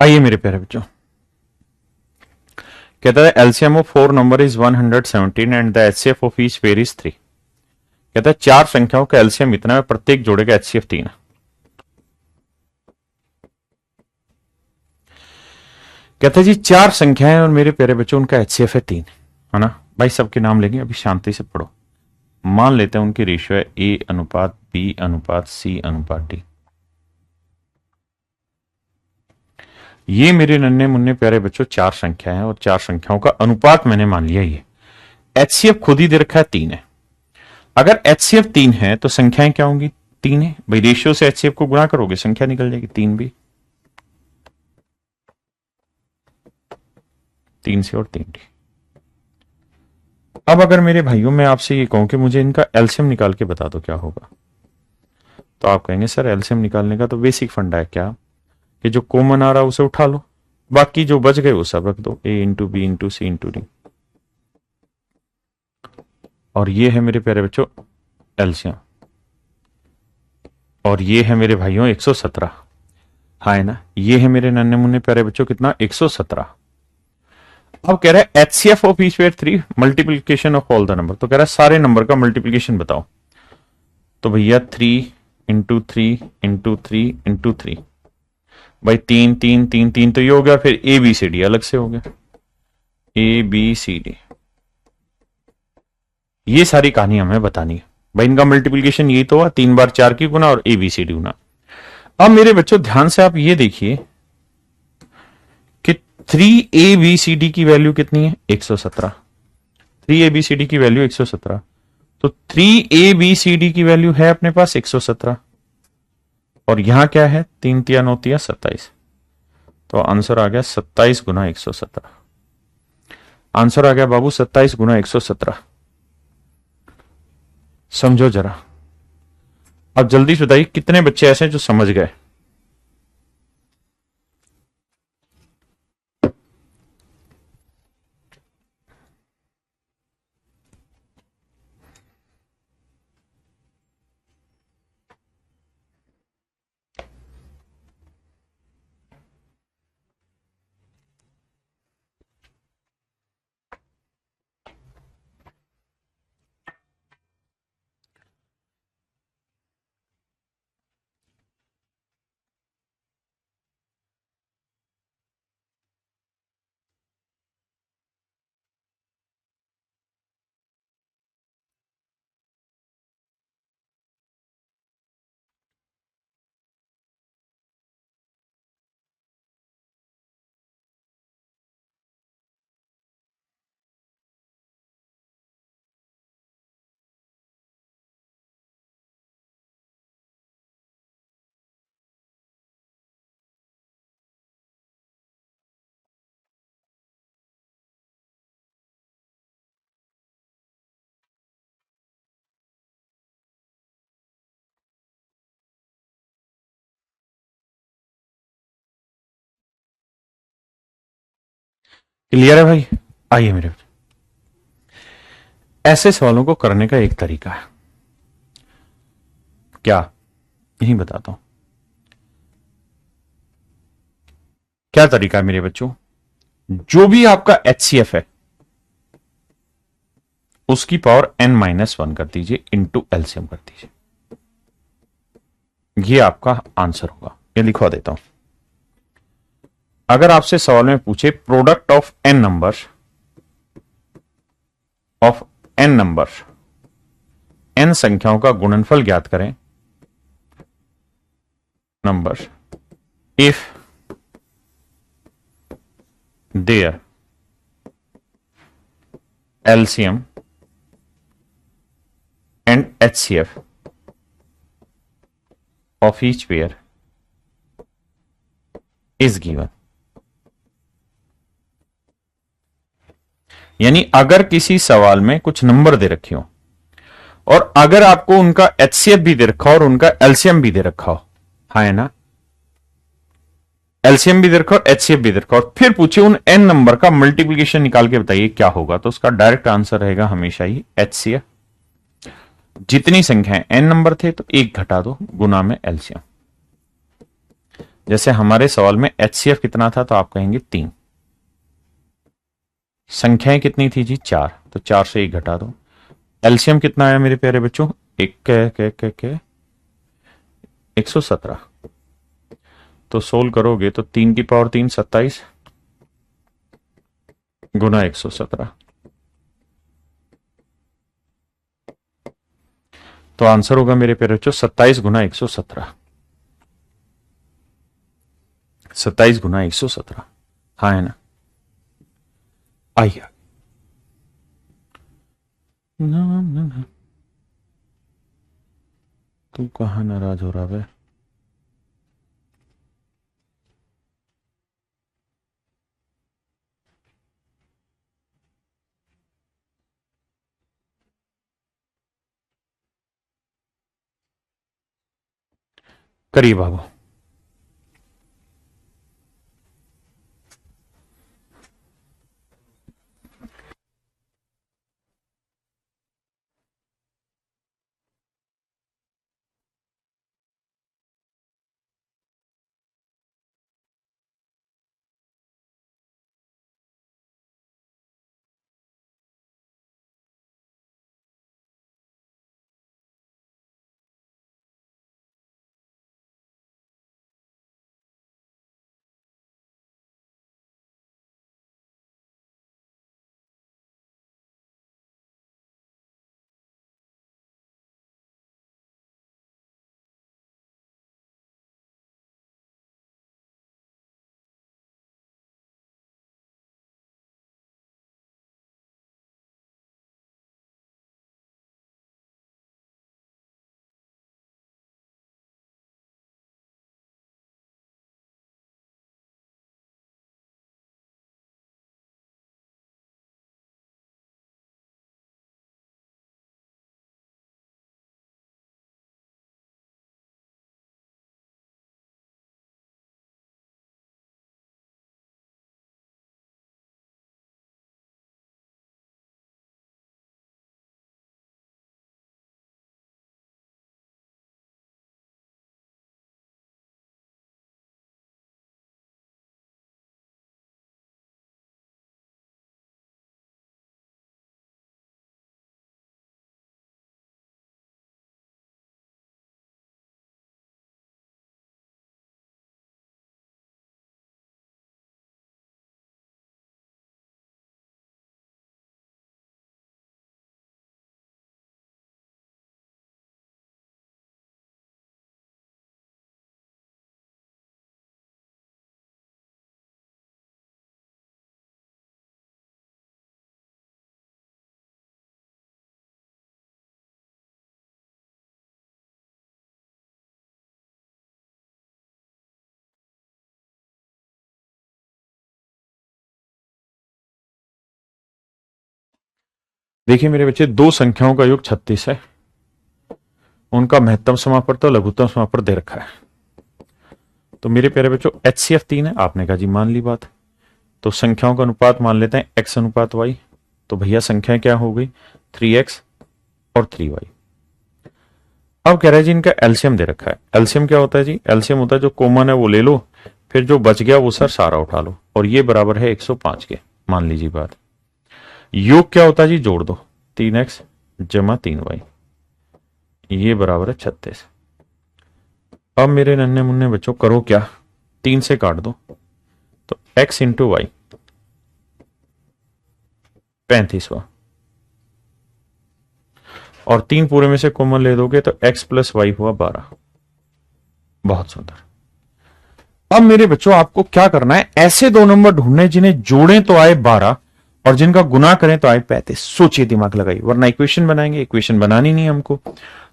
आइए मेरे प्यारे बच्चों, कहता है LCM of 4 number is 117 and the HCF of each pair is 3। कहता है चार संख्याओं का एलसीएम इतना है, प्रत्येक जोड़े का एचसीएफ 3 है। कहता है जी चार संख्याएं और मेरे प्यारे बच्चों उनका एचसीएफ है 3, है ना भाई। सबके नाम लेंगे, अभी शांति से पढ़ो। मान लेते हैं उनकी रेशियो है ए अनुपात बी अनुपात सी अनुपात डी। ये मेरे नन्हे मुन्ने प्यारे बच्चों चार संख्याएं हैं और चार संख्याओं का अनुपात मैंने मान लिया। ये एचसीएफ खुद ही दे रखा है 3 है। अगर एचसीएफ 3 है तो संख्याएं क्या होंगी? 3 है भाई। रेशियो से एचसीएफ को गुणा करोगे संख्या निकल जाएगी 3 भी। 3 से और 3 डी। अब अगर मेरे भाइयों मैं आपसे ये कहूं कि मुझे इनका एलसीएम निकाल के बता दो क्या होगा, तो आप कहेंगे सर एलसीएम निकालने का तो बेसिक फंडा है क्या, कि जो कॉमन आ रहा है उसे उठा लो, बाकी जो बच गए वो सब रख दो, ए इंटू बी इंटू सी इंटू डी। और ये है मेरे प्यारे बच्चों एलसीएम, और ये है मेरे भाइयों 117। हाँ है ना, ये है मेरे नन्हे मुन्ने प्यारे बच्चों कितना 117। अब कह रहा है HCF of each pair 3 multiplication of all the number. तो कह रहा है सारे नंबर का मल्टीप्लीकेशन बताओ। तो भैया 3 इंटू 3 इंटू 3 इंटू 3 भाई 3 3 3 3 तो ये हो गया। फिर ए बी सी डी अलग से हो गया, ए बी सी डी। ये सारी कहानी हमें बतानी है भाई। इनका मल्टीप्लीकेशन यही तो हुआ, 3 बार 4 की गुना और ए बी सी डी गुना। अब मेरे बच्चों ध्यान से आप ये देखिए कि 3 ए बी सी डी की वैल्यू कितनी है? 117। 3 ए बी सी डी की वैल्यू 117, तो 3 ए बी सी डी की वैल्यू है अपने पास 117। और यहां क्या है? 3 तिया 9 तिया 27। तो आंसर आ गया 27 गुना 117। आंसर आ गया बाबू 27 गुना 117। समझो जरा। अब जल्दी से बताइए कितने बच्चे ऐसे हैं जो समझ गए? क्लियर है भाई? आइए मेरे बच्चे, ऐसे सवालों को करने का एक तरीका है, क्या यही बताता हूं। क्या तरीका है मेरे बच्चों? जो भी आपका एचसीएफ है उसकी पावर n-1 कर दीजिए, इंटू एलसीएम कर दीजिए। ये आपका आंसर होगा। ये लिखवा देता हूं। अगर आपसे सवाल में पूछे product of n number n संख्याओं का गुणनफल ज्ञात करें, number if there LCM and HCF of each pair is given। यानी अगर किसी सवाल में कुछ नंबर दे रखे हो और अगर आपको उनका HCF भी दे रखा हो और उनका LCM भी दे रखा हो, हाँ है ना, LCM भी दे रखा हो HCF भी दे रखा हो, और फिर पूछे उन n नंबर का मल्टीप्लीकेशन निकाल के बताइए क्या होगा, तो उसका डायरेक्ट आंसर रहेगा हमेशा ही HCF। जितनी संख्याएं n नंबर थे तो 1 घटा दो गुना में LCM। जैसे हमारे सवाल में HCF कितना था तो आप कहेंगे 3। संख्याएं कितनी थी जी 4, तो 4 से 1 घटा दो। एलसीएम कितना आया मेरे प्यारे बच्चों, एक के 117। तो सोल्व करोगे तो 3 की पावर 3 27 गुना 117, तो आंसर होगा मेरे प्यारे बच्चों 27 गुना 117। 27 गुना 117, हाँ है ना। आइए तू कहां नाराज हो रहा है। करीब आओ। देखिए मेरे बच्चे, दो संख्याओं का योग 36 है, उनका महत्तम समापवर्त और लघुत्तम समापवर्त दे रखा है। तो मेरे प्यारे बच्चों HCF 3 है, आपने कहा जी मान ली बात। तो संख्याओं का अनुपात मान लेते हैं x अनुपात y। तो भैया संख्या क्या हो गई 3x और 3y। अब कह रहा है जी इनका एलसीएम दे रखा है। एलसीएम क्या होता है जी, एलसीएम होता है जो कॉमन है वो ले लो, फिर जो बच गया वो सर सारा उठा लो, और ये बराबर है 105 के, मान लीजिए बात। योग क्या होता है जी, जोड़ दो 3x जमा 3y, ये बराबर है 36। अब मेरे नन्हे मुन्ने बच्चों करो क्या, 3 से काट दो तो x इंटू वाई 35वां, और 3 पूरे में से कॉमन ले दोगे तो x प्लस वाई हुआ 12। बहुत सुंदर। अब मेरे बच्चों आपको क्या करना है, ऐसे दो नंबर ढूंढने जिन्हें जोड़ें तो आए 12 और जिनका गुना करें तो आए 35। सोचिए, दिमाग लगाइए, वरना इक्वेशन बनाएंगे, इक्वेशन बनानी नहीं हमको,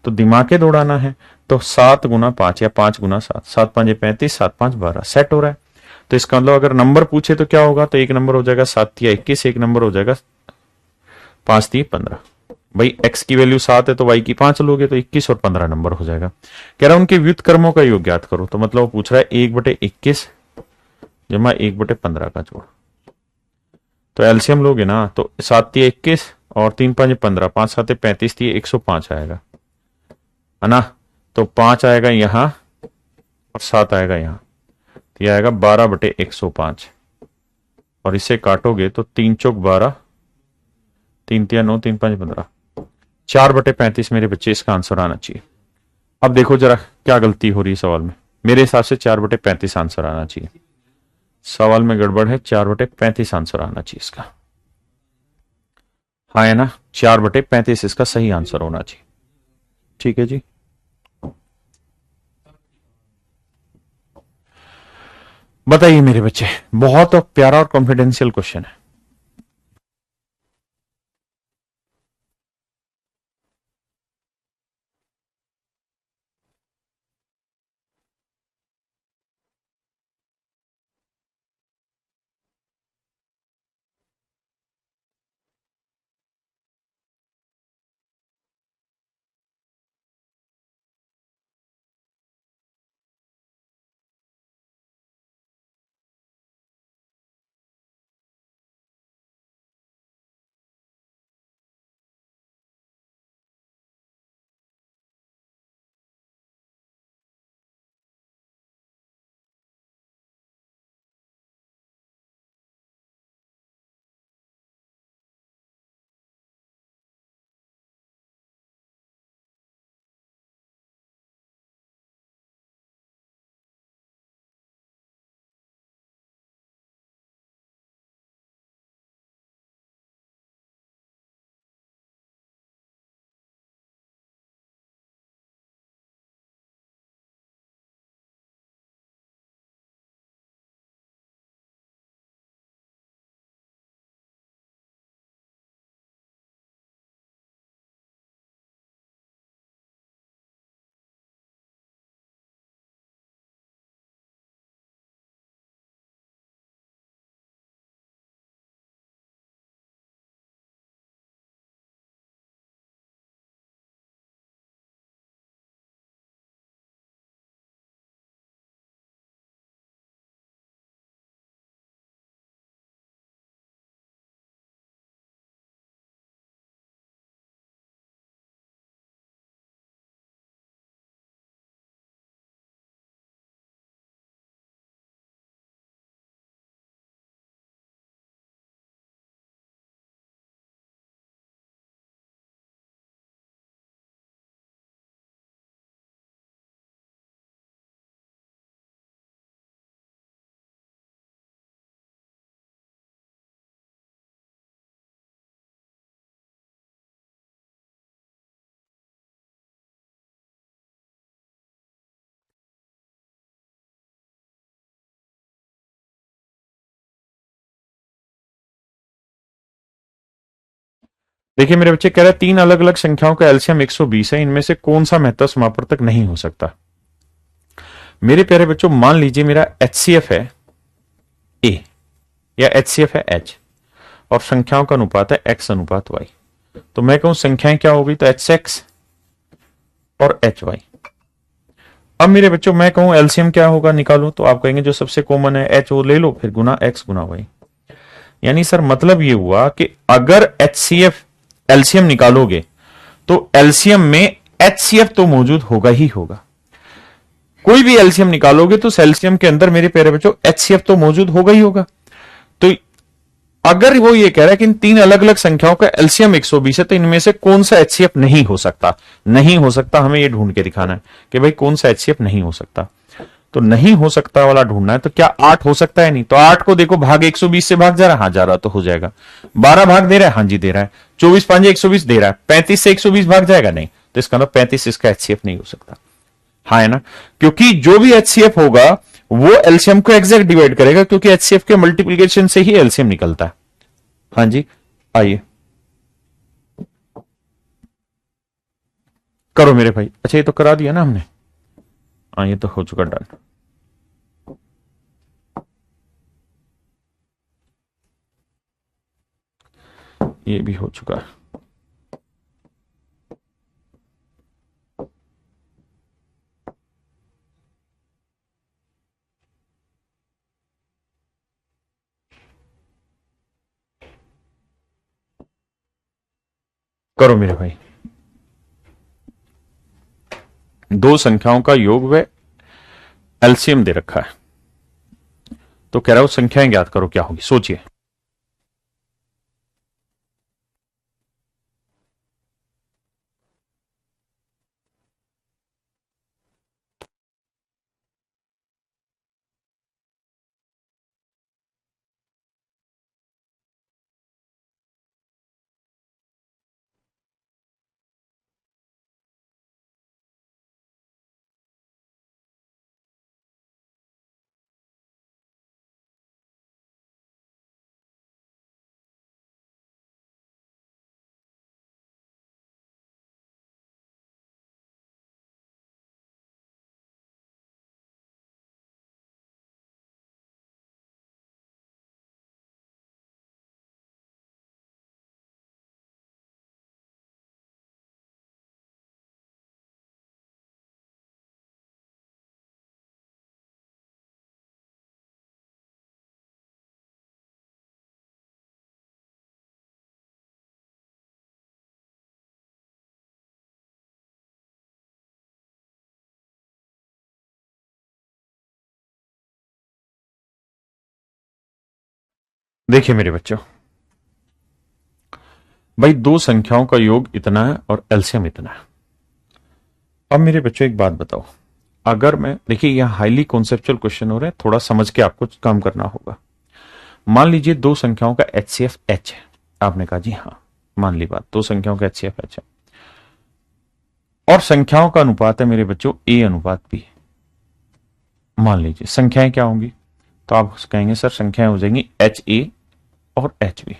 तो दिमाग के दौड़ाना है। तो 7 गुना 5 या 5 गुना 7, 7 5 35, 7 5 12 सेट हो रहा है। तो इसका मतलब अगर नंबर पूछे तो क्या होगा, तो एक नंबर हो जाएगा 7 या 21, एक नंबर हो जाएगा 5 3 15। भाई x की वैल्यू 7 है तो y की 5 लोगे तो 21 और 15 नंबर हो जाएगा। कह रहा है उनके व्युत्क्रमों का योग ज्ञात करो, तो मतलब वो पूछ रहा है 1/21 जमा 1/15 का जोड़। तो एलसीएम लोगे ना तो 7 3 21 और 3 5 15, 5 7 35 थी 105 आएगा, है ना। तो 5 आएगा यहां और 7 आएगा यहां, ये आएगा 12/105 और इसे काटोगे तो 3 चौक 12, 3 तिया 9, 3 5 15, 4/35 मेरे बच्चे इसका आंसर आना चाहिए। अब देखो जरा क्या गलती हो रही है सवाल में। मेरे हिसाब से 4/35 आंसर आना चाहिए। सवाल में गड़बड़ है, 4/35 आंसर आना चाहिए इसका। हाँ है ना, 4/35 इसका सही आंसर होना चाहिए। ठीक है जी। बताइए मेरे बच्चे, बहुत प्यारा और कॉन्फिडेंशियल क्वेश्चन है। देखिए मेरे बच्चे, कह रहे हैं 3 अलग अलग संख्याओं का एलसीएम 120 है, इनमें से कौन सा महत्तम समापवर्तक नहीं हो सकता। मेरे प्यारे बच्चों, मान लीजिए मेरा एचसीएफ है ए या एचसीएफ है एच और संख्याओं का अनुपात है एक्स अनुपात वाई। तो मैं कहूं संख्याएं क्या होगी, तो एच एक्स और एच वाई। अब मेरे बच्चों मैं कहूं एलसीएम क्या होगा निकालो, तो आप कहेंगे जो सबसे कॉमन है एच वो ले लो, फिर गुना एक्स गुना वाई। यानी सर मतलब ये हुआ कि अगर एचसीएफ एलसीएम निकालोगे तो एलसीएम में एचसीएफ तो मौजूद होगा ही होगा। कोई भी एलसीएम निकालोगे तो एलसीएम के अंदर मेरे प्यारे बच्चों एचसीएफ तो मौजूद होगा ही होगा। तो अगर वो ये कह रहा है कि इन 3 अलग अलग संख्याओं का एलसीएम 120 है, तो इनमें से कौन सा एचसीएफ नहीं हो सकता। नहीं हो सकता, हमें ये ढूंढ के दिखाना है कि भाई कौन सा एचसीएफ नहीं हो सकता। तो नहीं हो सकता वाला ढूंढना है। तो क्या 8 हो सकता है, नहीं तो 8 को देखो भाग 120 से भाग जा रहा है, हाँ जा रहा तो हो जाएगा। 12 भाग दे रहा है, हाँ जी दे रहा है। 24 5 120 दे रहा है, 35 से 120 भाग जाएगा, नहीं। तो इसका मतलब 35 इसका एचसीएफ नहीं हो सकता। हाँ है ना, क्योंकि जो भी एचसीएफ होगा वो एलसीएम को एग्जैक्ट डिवाइड करेगा, क्योंकि एचसीएफ के मल्टीप्लीकेशन से ही एलसीएम निकलता है। हाँ जी, आइए करो मेरे भाई। अच्छा ये तो करा दिया ना हमने, हाँ ये तो हो चुका डन। ये भी हो चुका है। करो मेरे भाई। दो संख्याओं का योग व एलसीएम दे रखा है। तो कह रहा है वो संख्याएं ज्ञात करो, क्या होगी, सोचिए। देखिए मेरे बच्चों, भाई दो संख्याओं का योग इतना है और एलसीएम इतना है। अब मेरे बच्चों एक बात बताओ, अगर मैं, देखिए यह हाईली कॉन्सेप्चुअल क्वेश्चन हो रहे हैं, थोड़ा समझ के आपको काम करना होगा। मान लीजिए दो संख्याओं का एचसीएफ एच है। आपने कहा जी हाँ, मान ली बात, दो संख्याओं का एचसीएफ एच है और संख्याओं का अनुपात है मेरे बच्चों ए अनुपात बी। मान लीजिए संख्याएं क्या होंगी, तो आप कहेंगे सर संख्याएं हो जाएंगी एच ए और एच बी।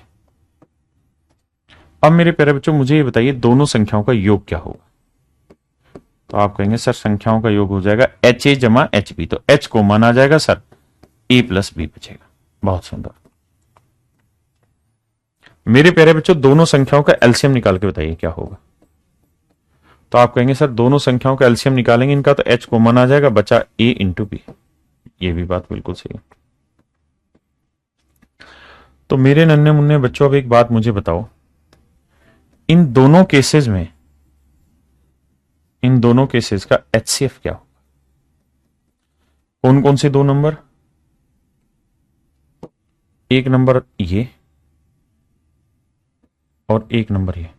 अब मेरे प्यारे बच्चों मुझे ये बताइए दोनों संख्याओं का योग क्या होगा। तो आप कहेंगे सर संख्याओं का योग हो जाएगा एच ए जमा एच बी, तो एच को मान आ जाएगा सर, ए प्लस बी बचेगा। बहुत सुंदर। मेरे प्यारे बच्चों दोनों संख्याओं का एलसीएम निकाल के बताइए क्या होगा। तो आप कहेंगे सर दोनों संख्याओं का एलसीएम निकालेंगे इनका, तो एच कॉमन आ जाएगा, बचा ए इंटू बी। ये भी बात बिल्कुल सही है। तो मेरे नन्हे मुन्ने बच्चों अब एक बात मुझे बताओ, इन दोनों केसेस का एचसीएफ क्या होगा। कौन कौन से दो नंबर, एक नंबर ये और एक नंबर ये।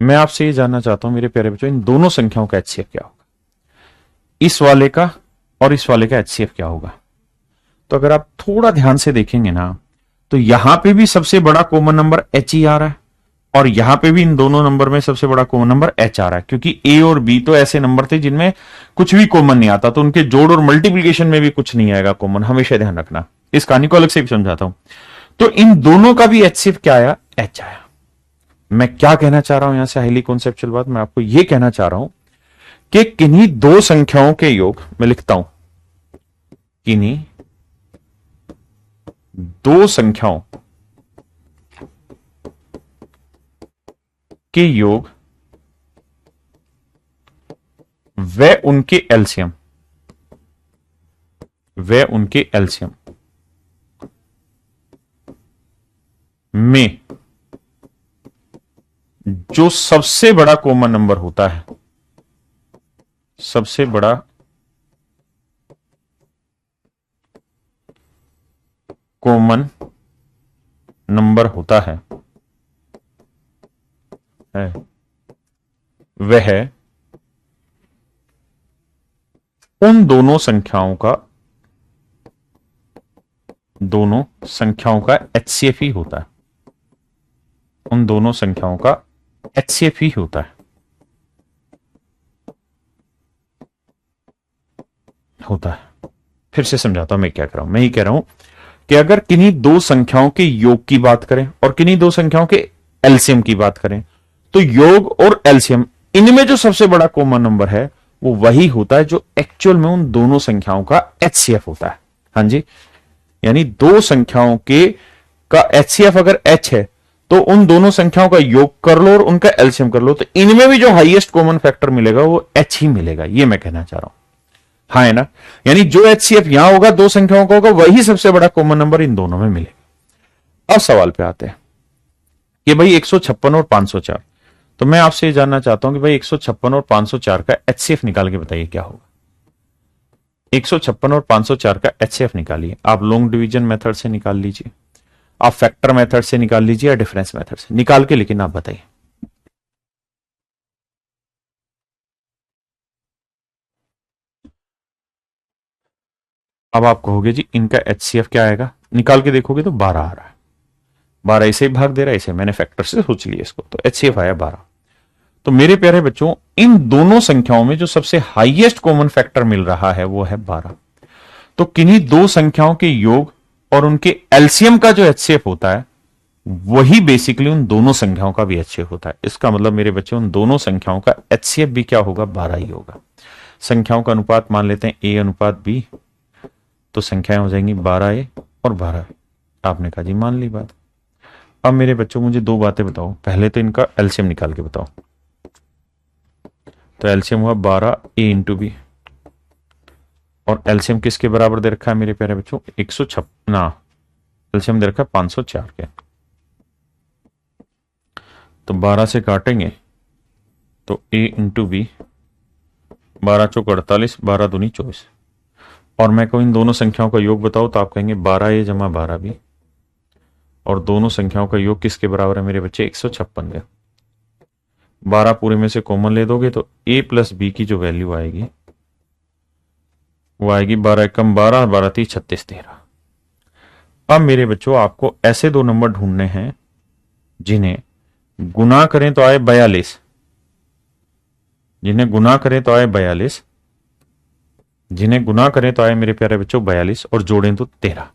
मैं आपसे ये जानना चाहता हूं मेरे प्यारे बच्चों, इन दोनों संख्याओं का एचसीएफ क्या होगा, इस वाले का और इस वाले का एचसीएफ क्या होगा। तो अगर आप थोड़ा ध्यान से देखेंगे ना, तो यहां पे भी सबसे बड़ा कॉमन नंबर एच ही आ रहा है और यहां पे भी इन दोनों नंबर में सबसे बड़ा कॉमन नंबर एच आ रहा है, क्योंकि ए और बी तो ऐसे नंबर थे जिनमें कुछ भी कॉमन नहीं आता, तो उनके जोड़ और मल्टीप्लीकेशन में भी कुछ नहीं आएगा कॉमन, हमेशा ध्यान रखना। इस कहानी को अलग से भी समझाता हूं। तो इन दोनों का भी एचसीएफ क्या आया, एच आया। मैं क्या कहना चाह रहा हूं यहां से हाईली कॉन्सेप्चुअल बात, मैं आपको यह कहना चाह रहा हूं कि किन्हीं दो संख्याओं के योग, मैं लिखता हूं किन्हीं दो संख्याओं के योग व उनके एलसीएम में जो सबसे बड़ा कॉमन नंबर होता है, सबसे बड़ा कॉमन नंबर होता है वह उन दोनों संख्याओं का एचसीएफ ही होता है, उन दोनों संख्याओं का एचसीएफ ही होता है। फिर से समझाता हूं मैं क्या कह रहा हूं। मैं ये कह रहा हूं कि अगर किन्हीं दो संख्याओं के योग की बात करें और किन्हीं दो संख्याओं के एलसीएम की बात करें, तो योग और एलसीएम इनमें जो सबसे बड़ा कॉमन नंबर है वो वही होता है जो एक्चुअल में उन दोनों संख्याओं का एचसीएफ होता है। हां जी, यानी दो संख्याओं के का एचसीएफ अगर एच है तो उन दोनों संख्याओं का योग कर लो और उनका एलसीएम कर लो, तो इनमें भी जो हाईएस्ट कॉमन फैक्टर मिलेगा वो एच ही मिलेगा। ये मैं कहना चाह रहा हूं, हाँ है ना। यानी जो एचसीएफ यहां होगा दो संख्याओं का होगा, वही सबसे बड़ा कॉमन नंबर इन दोनों में मिलेगा। अब सवाल पे आते हैं कि भाई 156 और 504, तो मैं आपसे ये जानना चाहता हूं कि भाई 156 और 504 का एचसीएफ निकाल के बताइए क्या होगा। 156 और 504 का एचसीएफ निकालिए। आप लॉन्ग डिवीजन मेथड से निकाल लीजिए, आप फैक्टर मेथड से निकाल लीजिए, या डिफरेंस मेथड से निकाल के, लेकिन आप बताइए। अब आप कहोगे जी इनका एचसीएफ क्या आएगा, निकाल के देखोगे तो 12 आ रहा है। 12 इसे ही भाग दे रहा है, इसे मैंने फैक्टर से सोच लिया इसको, तो एचसीएफ आया 12। तो मेरे प्यारे बच्चों, इन दोनों संख्याओं में जो सबसे हाईएस्ट कॉमन फैक्टर मिल रहा है वो है 12। तो किन्हीं दो संख्याओं के योग और उनके एलसीएम का जो एचसीएफ होता है वही बेसिकली उन दोनों संख्याओं का भी एचसीएफ होता है। इसका मतलब मेरे बच्चों, उन दोनों संख्याओं का एचसीएफ भी क्या होगा, 12 ही होगा। संख्याओं का अनुपात मान लेते हैं ए अनुपात बी, तो संख्याएं हो जाएंगी 12a और 12। आपने कहा जी मान ली बात। अब मेरे बच्चों मुझे दो बातें बताओ, पहले तो इनका एलसीएम निकाल के बताओ। तो एलसीएम हुआ 12a इंटू बी, और एलसीएम किसके बराबर दे रखा है मेरे प्यारे बच्चों, 156, एलसीएम दे रखा है 504 के। तो 12 से काटेंगे तो a इंटू बी, 12 चौक 48, 12 दूनी 24। और मैं कहूं इन दोनों संख्याओं का योग बताओ, तो आप कहेंगे 12a जमा 12b, और दोनों संख्याओं का योग किसके बराबर है मेरे बच्चे, 156 के। 12 पूरे में से कॉमन ले दोगे तो a प्लस बी की जो वैल्यू आएगी वो आएगी 12 कम 12, 12 30 36 13। अब मेरे बच्चों आपको ऐसे दो नंबर ढूंढने हैं जिन्हें गुना करें तो आए 42, जिन्हें गुना करें तो आए 42, जिन्हें गुना करें तो आए मेरे प्यारे बच्चों 42 और जोड़ें तो 13।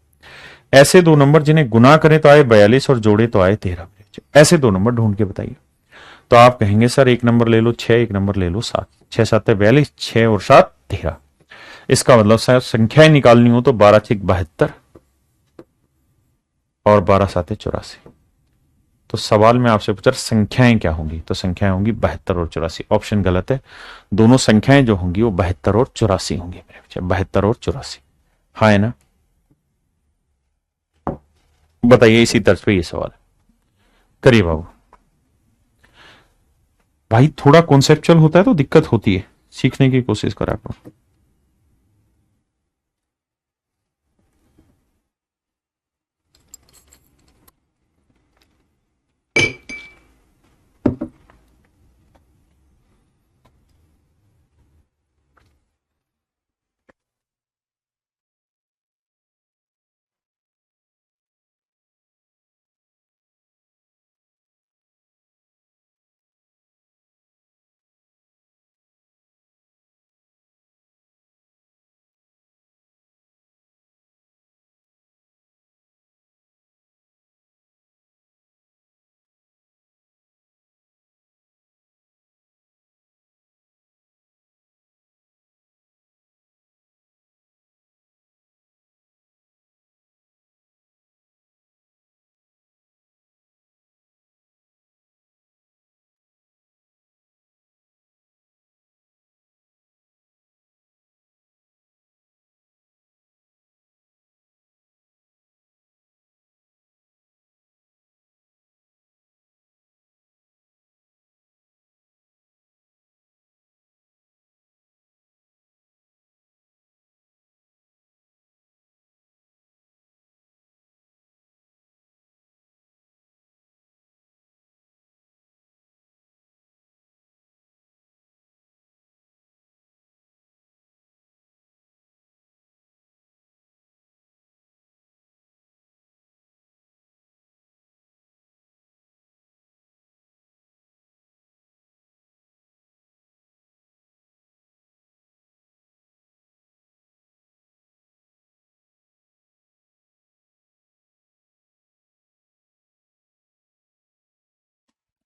ऐसे दो नंबर जिन्हें गुना करें तो आए 42 और जोड़े तो आए 13। ऐसे दो नंबर ढूंढ के बताइए। तो आप कहेंगे सर एक नंबर ले लो 6, एक नंबर ले लो 7। 6 7 42, 6 और 7 13। इसका मतलब सर संख्याएं निकालनी हो तो 12 6 72 और 12 7 84। तो सवाल में आपसे पूछा संख्याएं क्या होंगी, तो संख्याएं होंगी 72 और 84। ऑप्शन गलत है, दोनों संख्याएं जो होंगी वो 72 और 84 होंगी मेरे बच्चे, 72 और 84। हाँ है ना, बताइए इसी तर्ज पे ये सवाल करिए बाबू। भाई थोड़ा कॉन्सेप्चुअल होता है तो दिक्कत होती है, सीखने की कोशिश करा करो।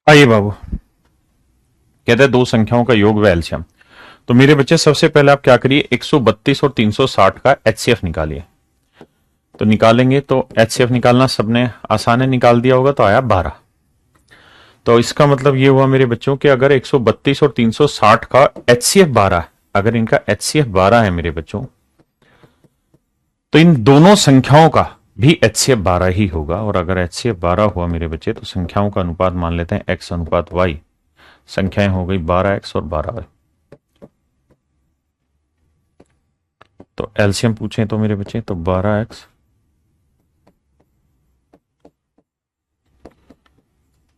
आइए बाबू, कहते हैं दो संख्याओं का योग व एलसीएम। तो मेरे बच्चे सबसे पहले आप क्या करिए, 132 और 360 का एचसीएफ निकालिए। तो निकालेंगे तो एचसीएफ निकालना सबने आसान है, निकाल दिया होगा तो आया 12। तो इसका मतलब ये हुआ मेरे बच्चों कि अगर 132 और 360 का एचसीएफ 12 है, अगर इनका एचसीएफ 12 है मेरे बच्चों, तो इन दोनों संख्याओं का भी एचसीएफ 12 ही होगा। और अगर एचसीएफ 12 हुआ मेरे बच्चे तो संख्याओं का अनुपात मान लेते हैं एक्स अनुपात वाई। संख्याएं हो गई 12x और 12y। तो एलसीएम पूछें तो मेरे बच्चे तो 12x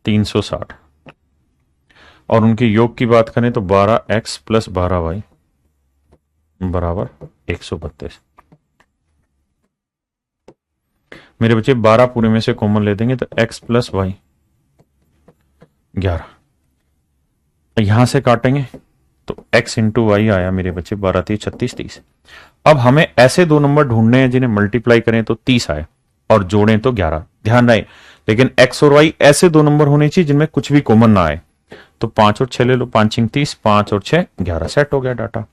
360 और उनके योग की बात करें तो 12x प्लस 12y बराबर 132। मेरे बच्चे 12 पूरे में से कॉमन ले देंगे तो x प्लस वाई 11। यहां से काटेंगे तो x इंटू वाई आया मेरे बच्चे 12 3 36 30। अब हमें ऐसे दो नंबर ढूंढने हैं जिन्हें मल्टीप्लाई करें तो 30 आए और जोड़ें तो 11। ध्यान रहे, लेकिन x और y ऐसे दो नंबर होने चाहिए जिनमें कुछ भी कॉमन ना आए। तो 5 और 6 ले लो, 5 6 30, 5 और 6 11। सेट हो गया, डाटा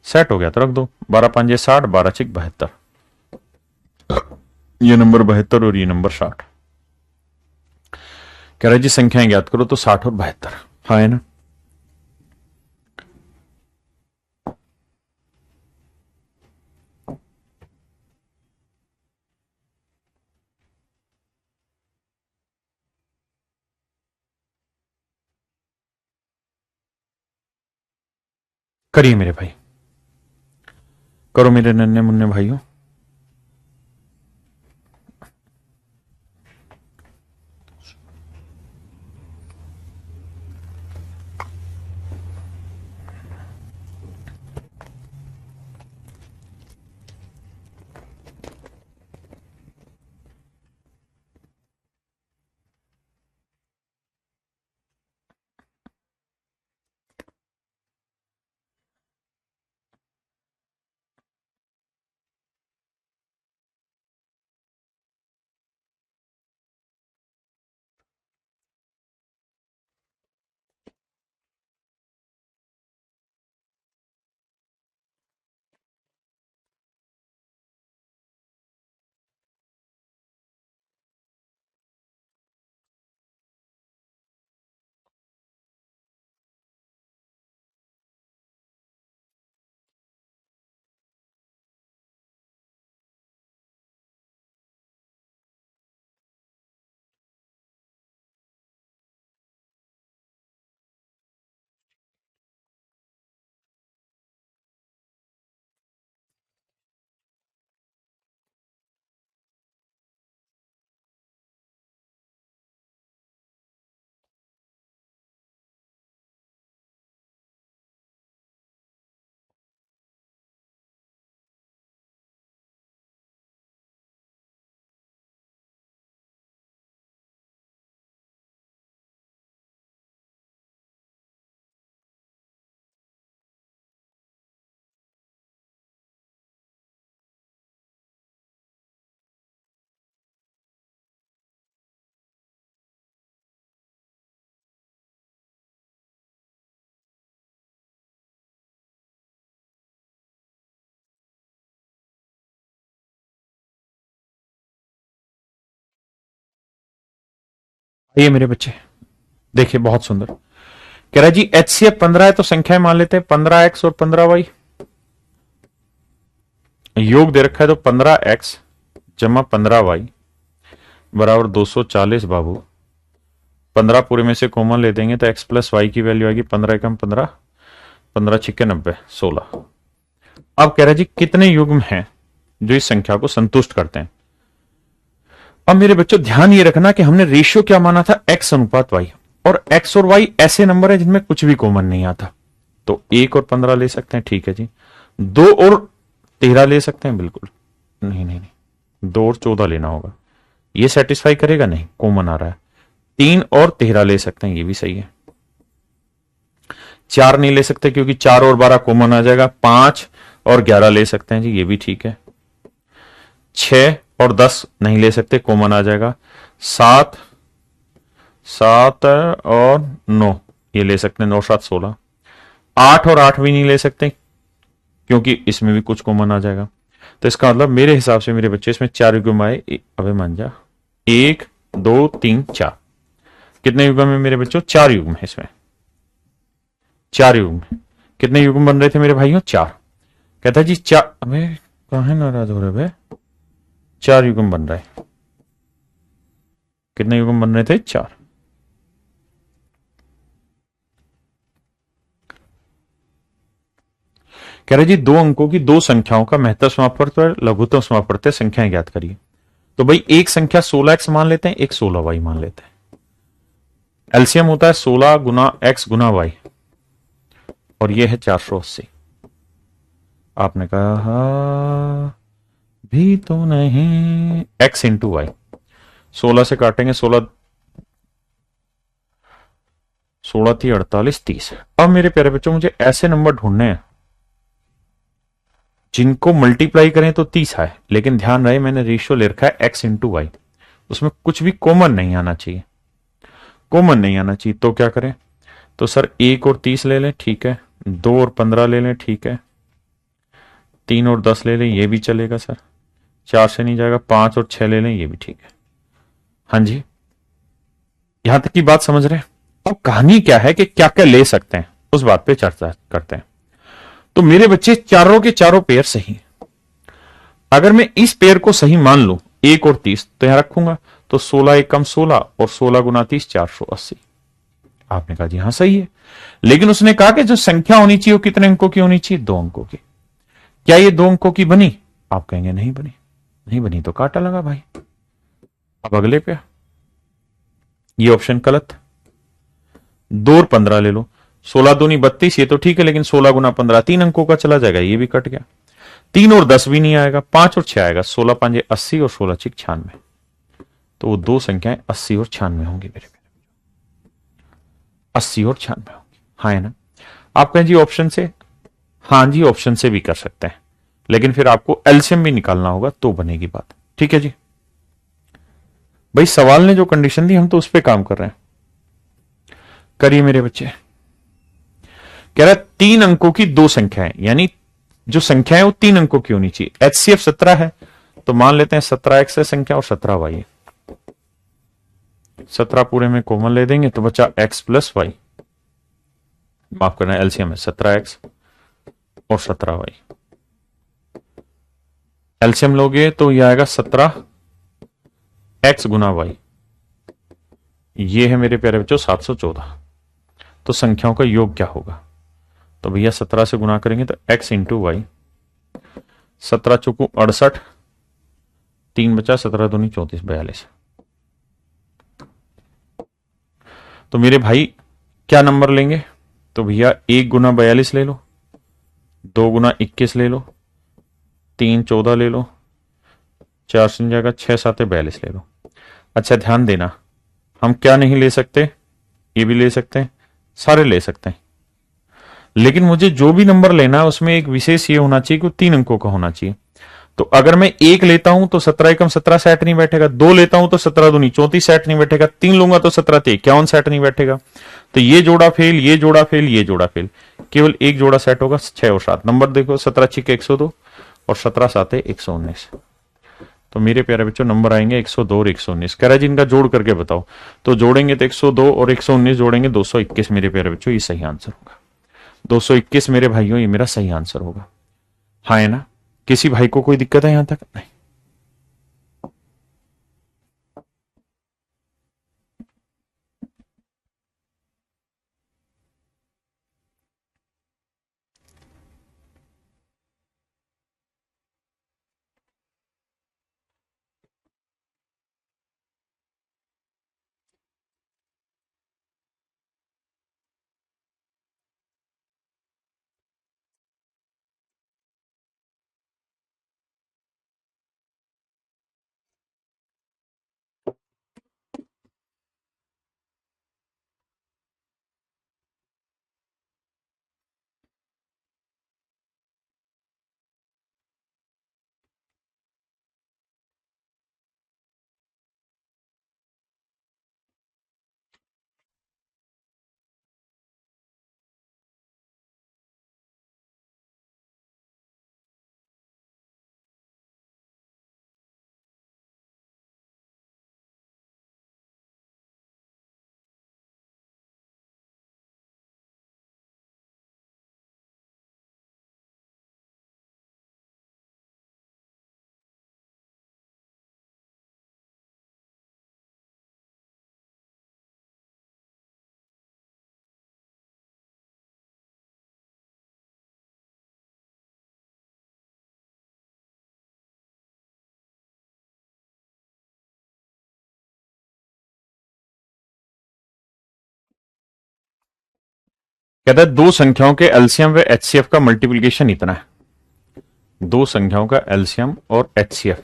सेट हो गया तो रख दो। 12 5 60, 12 6 72। ये नंबर 72 और ये नंबर 60। कह रहे जी संख्याएं ज्ञात करो तो 60 और 72। हाँ है ना। करिए मेरे भाई, करो मेरे नन्हे मुन्ने भाइयों। ये मेरे बच्चे देखिए बहुत सुंदर। कह रहा है जी एचसीएफ 15 है तो संख्याएं मान लेते हैं 15x और 15y। योग दे रखा है तो 15x जमा 15y बराबर 240 बाबू। 15 पूरे में से कॉमन ले देंगे तो x प्लस वाई की वैल्यू आएगी 15 एकम 15, 15 छिक्के 90, 16। अब कह रहा है जी कितने युग्म हैं जो इस संख्या को संतुष्ट करते हैं। अब मेरे बच्चों ध्यान ये रखना कि हमने रेशियो क्या माना था, x अनुपात y, और x और y ऐसे नंबर है जिनमें कुछ भी कॉमन नहीं आता। तो 1 और 15 ले सकते हैं, ठीक है जी। 2 और 13 ले सकते हैं, बिल्कुल नहीं नहीं नहीं, 2 और 14 लेना होगा। ये सेटिस्फाई करेगा नहीं, कॉमन आ रहा है। 3 और 13 ले सकते हैं, ये भी सही है। 4 नहीं ले सकते क्योंकि 4 और 12 कॉमन आ जाएगा। 5 और 11 ले सकते हैं जी, ये भी ठीक है। 6 और 10 नहीं ले सकते, कॉमन आ जाएगा। 7 और 9 ये ले सकते हैं, 9 7 16। 8 और 8 भी नहीं ले सकते क्योंकि इसमें भी कुछ कॉमन आ जाएगा। तो इसका मतलब मेरे हिसाब से मेरे बच्चे इसमें 4 युग्म आए। अबे मान जा, 1 2 3 4। कितने युग्म है मेरे बच्चों? 4 युग्म है इसमें, 4 युग्म। कितने युग्म बन रहे थे मेरे भाइयों? 4। कहता जी 4। अबे कहां नाराज हो रहे भाई? 4 युग्म बन रहे। कितने युग्म बन रहे थे? 4। कह रहे जी 2 अंकों की 2 संख्याओं का महत्तम समापवर्त और लघुत्तम समापवर्त संख्याएं ज्ञात करिए। तो भाई एक संख्या 16x मान लेते हैं, एक 16y मान लेते हैं। एलसीएम होता है 16 गुना x गुना y, और ये है 480। आपने कहा भी तो नहीं, x इंटू वाई। 16 से काटेंगे, 16 16 थी 48 30। अब मेरे प्यारे बच्चों मुझे ऐसे नंबर ढूंढने हैं जिनको मल्टीप्लाई करें तो 30 आए, लेकिन ध्यान रहे मैंने रेशियो ले रखा है x इंटू वाई, उसमें कुछ भी कॉमन नहीं आना चाहिए, कॉमन नहीं आना चाहिए। तो क्या करें? तो सर 1 और 30 ले लें, ठीक है। 2 और 15 ले लें, ठीक है। 3 और 10 ले लें, ये भी चलेगा सर। 4 से नहीं जाएगा। 5 और 6 ले लें, ये भी ठीक है। हाँ जी, यहां तक की बात समझ रहे हैं? अब कहानी क्या है कि क्या क्या ले सकते हैं, उस बात पे चर्चा करते हैं। तो मेरे बच्चे चारों के चारों पेयर सही हैं। अगर मैं इस पेयर को सही मान लूं 1 और 30, तो यहां रखूंगा, तो 16 एक कम 16 और 16 गुना 30 480। आपने कहा जी हाँ सही है, लेकिन उसने कहा कि जो संख्या होनी चाहिए वो कितने अंकों की होनी चाहिए? 2 अंकों की। क्या ये 2 अंकों की बनी? आप कहेंगे नहीं बनी। नहीं बनी तो काटा लगा भाई। अब अगले पे, ये ऑप्शन गलत। 2 और 15 ले लो। 16 दूनी 32, ये तो ठीक है, लेकिन 16 गुना 15 3 अंकों का चला जाएगा, ये भी कट गया। 3 और 10 भी नहीं आएगा। 5 और 6 आएगा। 16 5 80 और 16 6 96। तो वो 2 संख्याएं 80 और 96 होंगी मेरे। 80 और 96 होंगी, हाँ है ना? आप कहें जी ऑप्शन से, हाँ जी ऑप्शन से भी कर सकते हैं, लेकिन फिर आपको एलसीएम भी निकालना होगा तो बनेगी बात। ठीक है जी। भाई सवाल ने जो कंडीशन दी हम तो उस पर काम कर रहे हैं। करिए मेरे बच्चे। कह रहा है 3 अंकों की 2 संख्याएं, यानी जो संख्या है वो 3 अंकों की होनी चाहिए। एचसीएफ 17 है, तो मान लेते हैं 17x है संख्या और 17y है। 17 पूरे में कॉमन ले देंगे तो बचा x प्लस वाई। माफ करना, एलसीएम है 17x और 17y। एलसीएम लोगे तो ये आएगा 17x गुना वाई। ये है मेरे प्यारे बच्चों 714। तो संख्याओं का योग क्या होगा? तो भैया 17 से गुना करेंगे तो x इंटू वाई। 17 चौकू 68, 3 बचा, 17 दूनी 34 42। तो मेरे भाई क्या नंबर लेंगे? तो भैया 1 गुना 42 ले लो, 2 गुना 21 ले लो, 3 14 ले लो, 4 से जाएगा 6 7 42 ले लो। अच्छा ध्यान देना, हम क्या नहीं ले सकते? ये भी ले सकते हैं, सारे ले सकते हैं, लेकिन मुझे जो भी नंबर लेना है उसमें एक विशेष ये होना चाहिए कि 3 अंकों का होना चाहिए। तो अगर मैं 1 लेता हूं तो 17 एकम 17 सेट नहीं बैठेगा। 2 लेता हूं तो 17 दूनी 34 सेट नहीं बैठेगा। 3 लूंगा तो 17 51 सेट नहीं बैठेगा। तो ये जोड़ा फेल, ये जोड़ा फेल, ये जोड़ा फेल, केवल एक जोड़ा सेट होगा 6 और 7। नंबर देखो, 17 6 102 और 17 7 119। तो मेरे प्यारे बच्चों नंबर आएंगे 102 और 119। कह रहा है जी इनका जोड़ करके बताओ। तो जोड़ेंगे तो 102 और 119 जोड़ेंगे 221। मेरे प्यारे बच्चों ये सही आंसर होगा। 221 मेरे भाइयों, ये मेरा सही आंसर होगा। हाँ है ना? किसी भाई को कोई दिक्कत है यहां तक? नहीं। कहता है दो संख्याओं के एलसीएम व एचसीएफ का मल्टीप्लिकेशन इतना है। दो संख्याओं का एलसीएम और एचसीएफ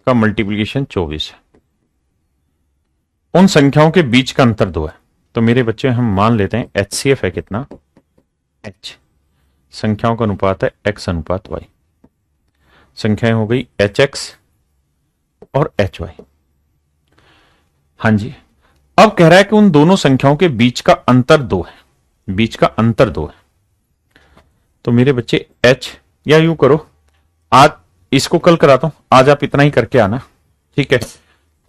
का मल्टीप्लिकेशन 24 है। उन संख्याओं के बीच का अंतर 2 है। तो मेरे बच्चे हम मान लेते हैं एचसीएफ है कितना, एच। संख्याओं का अनुपात है एक्स अनुपात वाई। संख्याएं हो गई एच एक्स और एच वाई। हाँ जी, अब कह रहा है कि उन दोनों संख्याओं के बीच का अंतर 2 है। बीच का अंतर 2 है। तो मेरे बच्चे h, या यूं करो, आज इसको कल कराता हूं, आज आप इतना ही करके आना, ठीक है।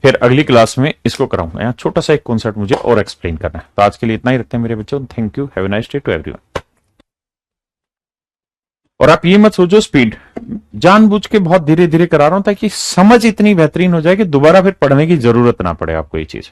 फिर अगली क्लास में इसको कराऊंगा। यहाँ छोटा सा एक कॉन्सेप्ट मुझे और एक्सप्लेन करना है। तो आज के लिए इतना ही रखते हैं मेरे बच्चों। Thank you, have a nice day to everyone. और आप ये मत सोचो स्पीड, जानबूझ के बहुत धीरे धीरे करा रहा हूं ताकि समझ इतनी बेहतरीन हो जाए कि दोबारा फिर पढ़ने की जरूरत ना पड़े आपको ये चीज।